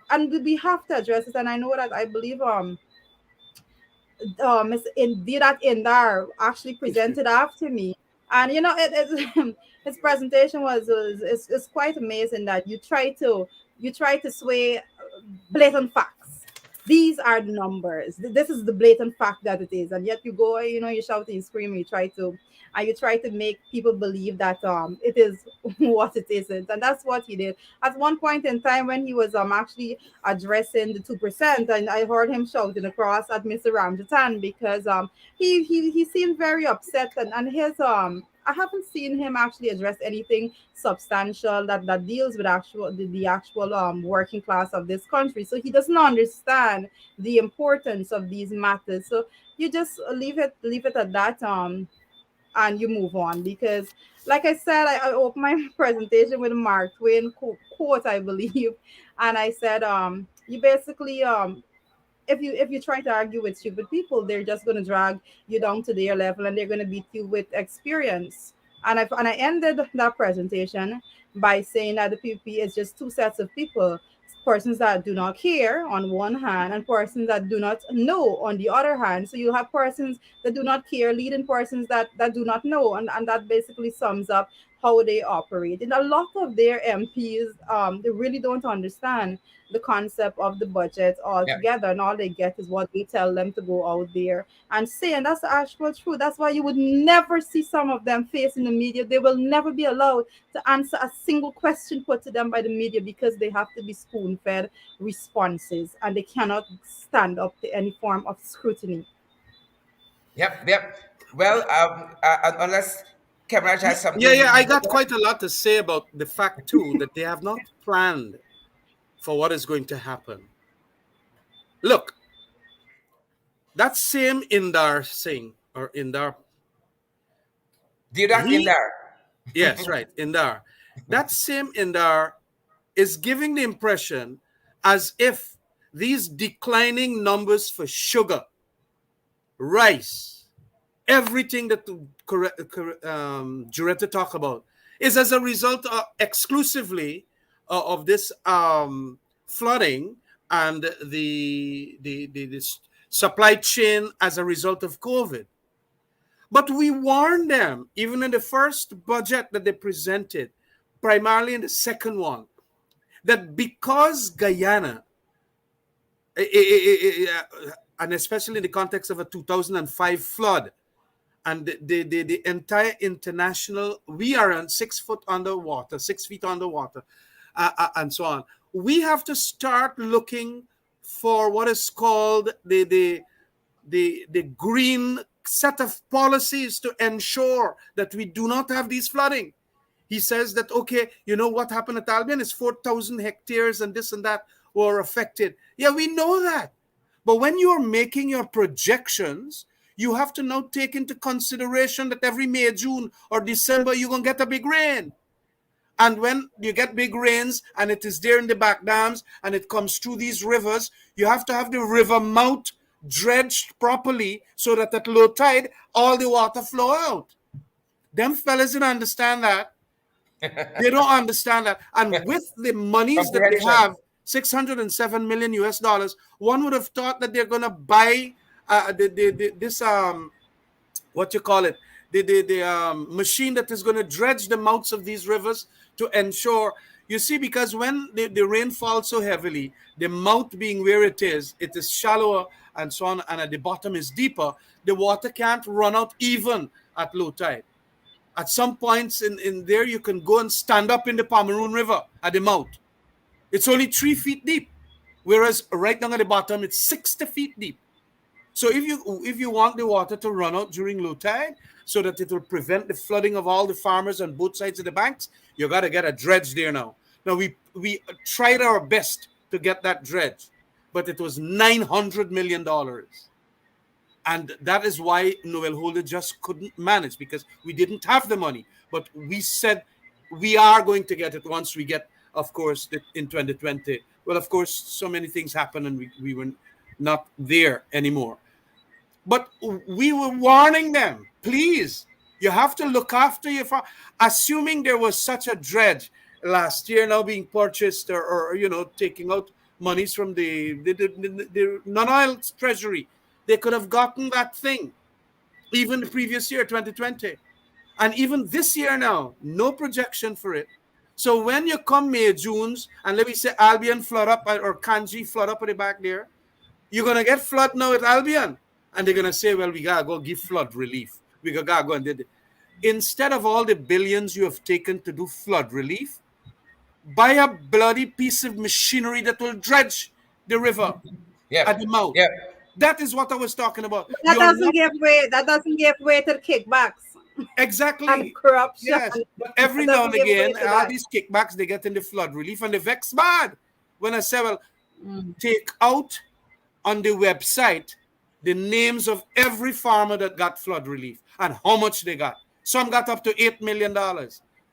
And we have to address it. And I know that, I believe Indeed that Indar actually presented after me. And his presentation is quite amazing, that you try to sway blatant facts. These are the numbers. This is the blatant fact that it is, and yet you go, you shout and scream, you try to make people believe that it is what it isn't, and that's what he did. At one point in time, when he was actually addressing the 2%, and I heard him shouting across at Mr. Ramjattan, because he seemed very upset, and his I haven't seen him actually address anything substantial that deals with the actual working class of this country. So he doesn't understand the importance of these matters. So you just leave it at that. and you move on. Because, like I said, I opened my presentation with a Mark Twain quote, I believe, and I said, you basically if you try to argue with stupid people, they're just going to drag you down to their level and they're going to beat you with experience. And I ended that presentation by saying that the PPP is just two sets of people: persons that do not care on one hand and persons that do not know on the other hand. So you have persons that do not care leading persons that do not know, and that basically sums up how they operate. And a lot of their MPs, they really don't understand the concept of the budget Yeah. altogether, and all they get is what they tell them to go out there and say. And that's the actual truth. That's why you would never see some of them facing the media. They will never be allowed to answer a single question put to them by the media, because they have to be spoon-fed responses and they cannot stand up to any form of scrutiny. Yep. Yep. Well, unless Khemraj has Yeah, something. yeah. I got quite a lot to say about the fact too that they have not planned for what is going to happen. Look, that same Indar Singh or Indar, Deduct in he, there. yes, right, Indar. That same Indar is giving the impression as if these declining numbers for sugar, rice, everything that Juretha talk about is as a result exclusively of this flooding and the supply chain as a result of COVID. But we warned them, even in the first budget that they presented, primarily in the second one, that because Guyana, and especially in the context of a 2005 flood, and the entire international, we are on 6 foot underwater, 6 feet underwater, and so on. We have to start looking for what is called the green set of policies to ensure that we do not have these flooding. He says that, okay, you know what happened at Albion is 4,000 hectares and this and that were affected. Yeah, we know that. But when you're making your projections, you have to now take into consideration that every May, June, or December, you're going to get a big rain. And when you get big rains and it is there in the back dams and it comes through these rivers, you have to have the river mouth dredged properly so that at low tide, all the water flow out. Them fellas didn't understand that. They don't understand that. And with the monies that they Comprehension. have, 607 million US dollars, one would have thought that they're going to buy this what you call it, the machine that is going to dredge the mouths of these rivers to ensure, you see, because when the rain falls so heavily, the mouth being where it is shallower and so on, and at the bottom is deeper, the water can't run out even at low tide. At some points in there, you can go and stand up in the Pomeroon River at the mouth. It's only 3 feet deep, whereas right down at the bottom, it's 60 feet deep. So if you want the water to run out during low tide, so that it will prevent the flooding of all the farmers on both sides of the banks, you got to get a dredge there now. Now, we tried our best to get that dredge, but it was $900 million. And that is why Noel Holder just couldn't manage, because we didn't have the money. But we said we are going to get it once we get, of course, in 2020. Well, of course, so many things happened and we were not there anymore. But we were warning them, please, you have to look after your farm. Assuming there was such a dredge last year now being purchased or taking out monies from the non-oil treasury, they could have gotten that thing even the previous year, 2020. And even this year now, no projection for it. So when you come May, June's, and let me say Albion flood up or Kanji flood up at the back there, you're going to get flood now at Albion. And they're going to say, well, we got to go give flood relief. We got to go and did it. Instead of all the billions you have taken to do flood relief, buy a bloody piece of machinery that will dredge the river at the mouth. Yeah. That is what I was talking about. That doesn't give way. That doesn't give way to kickbacks. Exactly. And corruption. Yes. But every now and again, all these kickbacks they get in the flood relief, and they vex bad. When I say, well, take out on the website the names of every farmer that got flood relief and how much they got. Some got up to $8 million.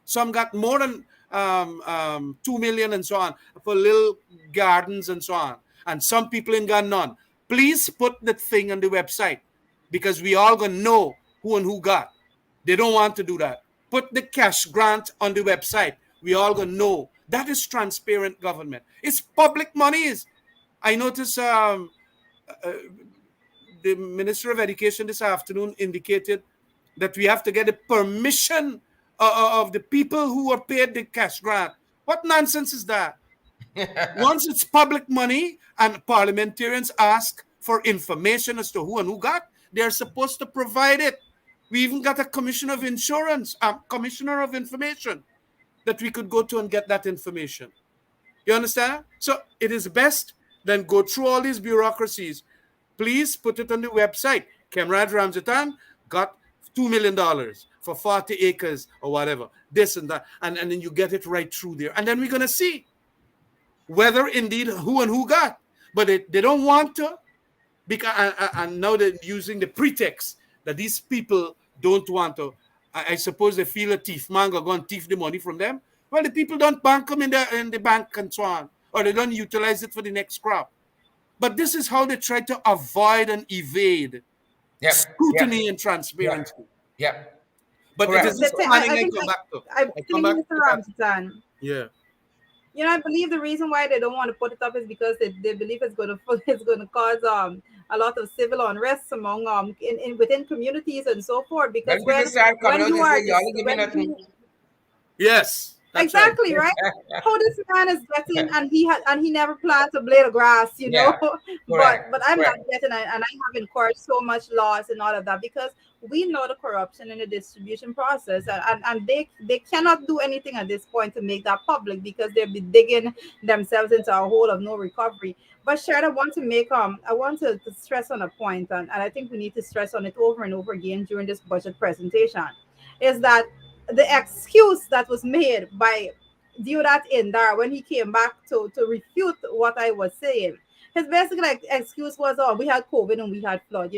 Some got more than 2 million and so on for little gardens and so on. And some people ain't got none. Please put the thing on the website because we all gonna know who and who got. They don't want to do that. Put the cash grant on the website. We all gonna know. That is transparent government. It's public monies. I notice the Minister of Education this afternoon indicated that we have to get the permission of the people who are paid the cash grant. What nonsense is that? Once it's public money and parliamentarians ask for information as to who and who got, they're supposed to provide it. We even got a commissioner of insurance, commissioner of information that we could go to and get that information. You understand? So it is best then go through all these bureaucracies. Please put it on the website. Khemraj Ramjattan got $2 million for 40 acres or whatever, this and that. And then you get it right through there. And then we're going to see whether indeed who and who got. But they don't want to, because and now they're using the pretext that these people don't want to. I suppose they feel a thief man go and thief the money from them. Well, the people don't bank them in the bank and so on, or they don't utilize it for the next crop. But this is how they try to avoid and evade Yep. scrutiny Yep. and transparency. Yep. But Correct. it is this I planning I think come back to. I I think come back to Mr. that. Ramjattan, Yeah. I believe the reason why they don't want to put it up is because they believe it's going to it's going to cause a lot of civil unrest among in within communities and so forth. Because When people start coming when out you and are say, y'all give me when nothing. Yes. That's right. exactly right, how this man is getting, and he never planned to blade the grass, Yeah. but Correct. I'm not Correct. getting it, and I have incurred so much loss and all of that because we know the corruption in the distribution process, and they cannot do anything at this point to make that public because they'll be digging themselves into a hole of no recovery. But Sharon, I want to stress on a point, and I think we need to stress on it over and over again during this budget presentation, is that the excuse that was made by Deodat Indar when he came back to refute what I was saying, his basic excuse was, oh, we had COVID and we had flood.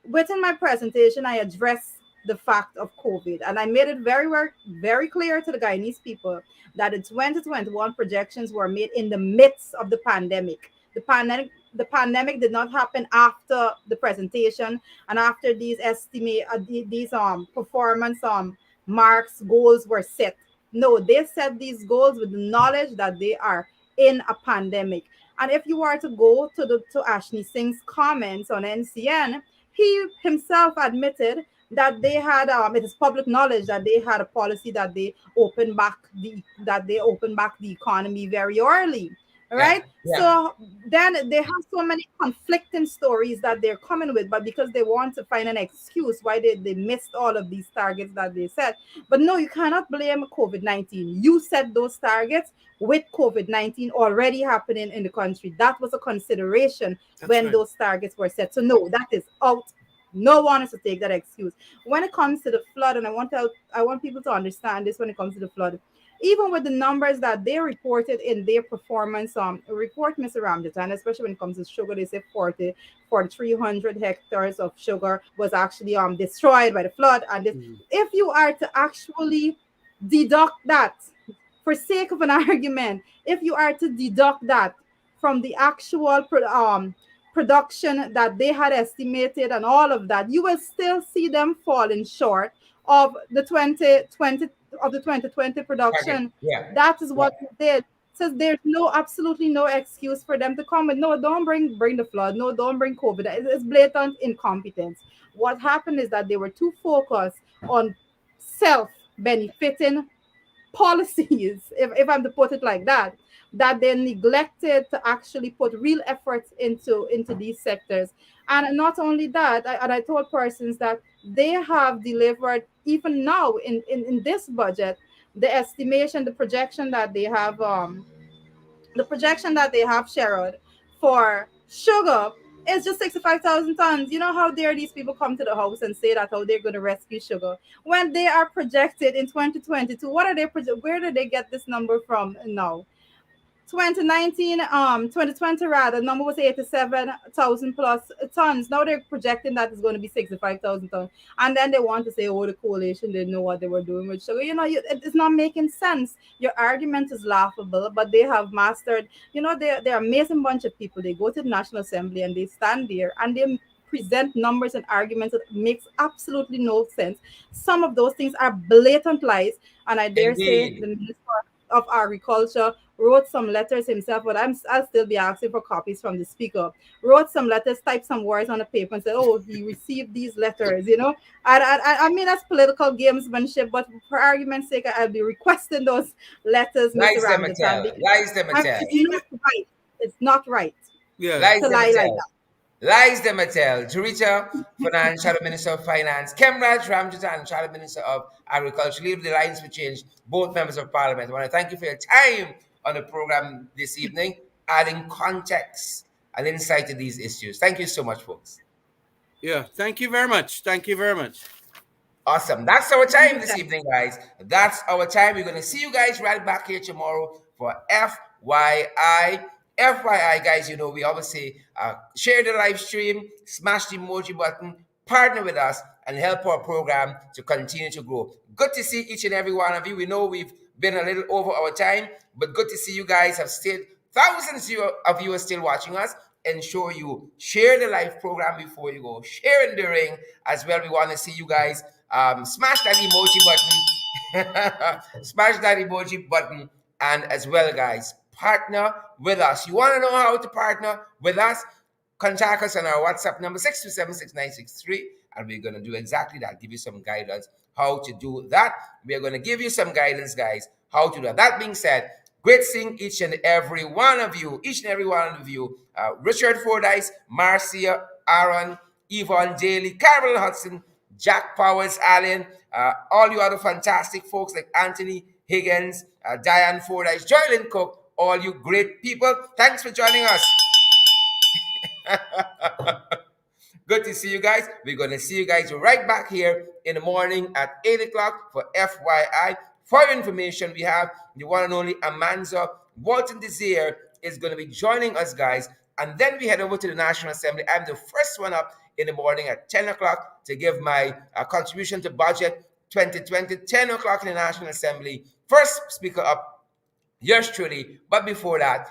Within my presentation, I addressed the fact of COVID, and I made it very, very, very clear to the Guyanese people that the 2021 projections were made in the midst of the pandemic. The pandemic did not happen after the presentation and after these these performance marks goals were set. No, they set these goals with the knowledge that they are in a pandemic. And if you were to go to Ashley Singh's comments on NCN, he himself admitted that they had it is public knowledge that they had a policy that they opened back the economy very early, Yeah. right? Yeah. So then they have so many conflicting stories that they're coming with, but because they want to find an excuse why they missed all of these targets that they set. But no, you cannot blame COVID-19. You set those targets with COVID-19 already happening in the country. That was a consideration That's when right. those targets were set. So no, that is out. No one is to take that excuse. When it comes to the flood, and I want people to understand this when it comes to the flood, even with the numbers that they reported in their performance report, Mr. Ramjattan, especially when it comes to sugar, they say 300 hectares of sugar was actually destroyed by the flood. And if you are to actually deduct that, for sake of an argument, if you are to deduct that from the actual production that they had estimated and all of that, you will still see them falling short of the 2020 Target. production. Yeah. That is Yeah. what they did. So there's absolutely no excuse for them to come with, no, don't bring the flood, no, don't bring COVID. It's blatant incompetence. What happened is that they were too focused on self benefiting policies, if I'm to put it like that, that they neglected to actually put real efforts into these sectors. And not only that, I told persons that they have delivered even now in this budget, the estimation, the projection that they have shared for sugar is just 65,000 tons. You know how dare these people come to the house and say that how they're going to rescue sugar when they are projected in 2022? What are they where did they get this number from now? 2019, 2020 rather, number was 87,000 plus tons. Now they're projecting that it's going to be 65,000 tons. And then they want to say, oh, the coalition didn't know what they were doing with sugar. It's not making sense. Your argument is laughable, but they have mastered, they're an amazing bunch of people. They go to the National Assembly and they stand there and they present numbers and arguments that makes absolutely no sense. Some of those things are blatant lies. And I dare say Indeed. the Minister of Agriculture wrote some letters himself, but I'll still be asking for copies from the speaker. Wrote some letters, typed some words on a paper, and said, "Oh, he received these letters." I mean that's political gamesmanship, but for argument's sake, I'll be requesting those letters, Mr. Lies them a Ramjattan, tell. because Lies them a tell. it's not right. It's not right Yeah. Lies to them a lie like tell. that. Lies them a tell. Juretha Fernandes, Shadow Minister of Finance, Khemraj Ramjattan, Shadow Minister of Agriculture, lead the Lines for Change, both members of Parliament. I want to thank you for your time on the program this evening, adding context and insight to these issues. Thank you so much, folks. Yeah. Thank you very much. Thank you very much. Awesome. That's our time this evening, guys. That's our time. We're going to see you guys right back here tomorrow for FYI. FYI, guys, we always say share the live stream, smash the emoji button, partner with us, and help our program to continue to grow. Good to see each and every one of you. We know we've been a little over our time, but good to see you guys have stayed. Thousands of you are still watching us. Ensure you share the live program before you go. Share in the ring as well. We want to see you guys smash that emoji button. Smash that emoji button. And as well, guys, partner with us. You want to know how to partner with us? Contact us on our WhatsApp number 6276963, and we're going to do exactly that. Give you some guidance how to do that. We are going to give you some guidance, guys, how to do that. That being said, great seeing each and every one of you. Richard Fordyce, Marcia, Aaron, Yvonne Daly, Carol Hudson, Jack Powers, Allen, all you other fantastic folks like Anthony Higgins, Diane Fordyce, Joylyn Cook, all you great people. Thanks for joining us. Good to see you guys. We're going to see you guys right back here in the morning at 8 o'clock for FYI. For your information, we have the one and only Amanza Walton Desir is going to be joining us, guys. And then we head over to the National Assembly. I'm the first one up in the morning at 10 o'clock to give my contribution to budget 2020, 10 o'clock in the National Assembly. First speaker up, yours truly. But before that,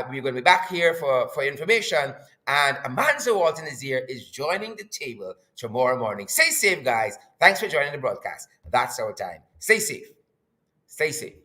we're going to be back here for information. And Amanza Walton is joining the table tomorrow morning. Stay safe, guys. Thanks for joining the broadcast. That's our time. Stay safe. Stay safe.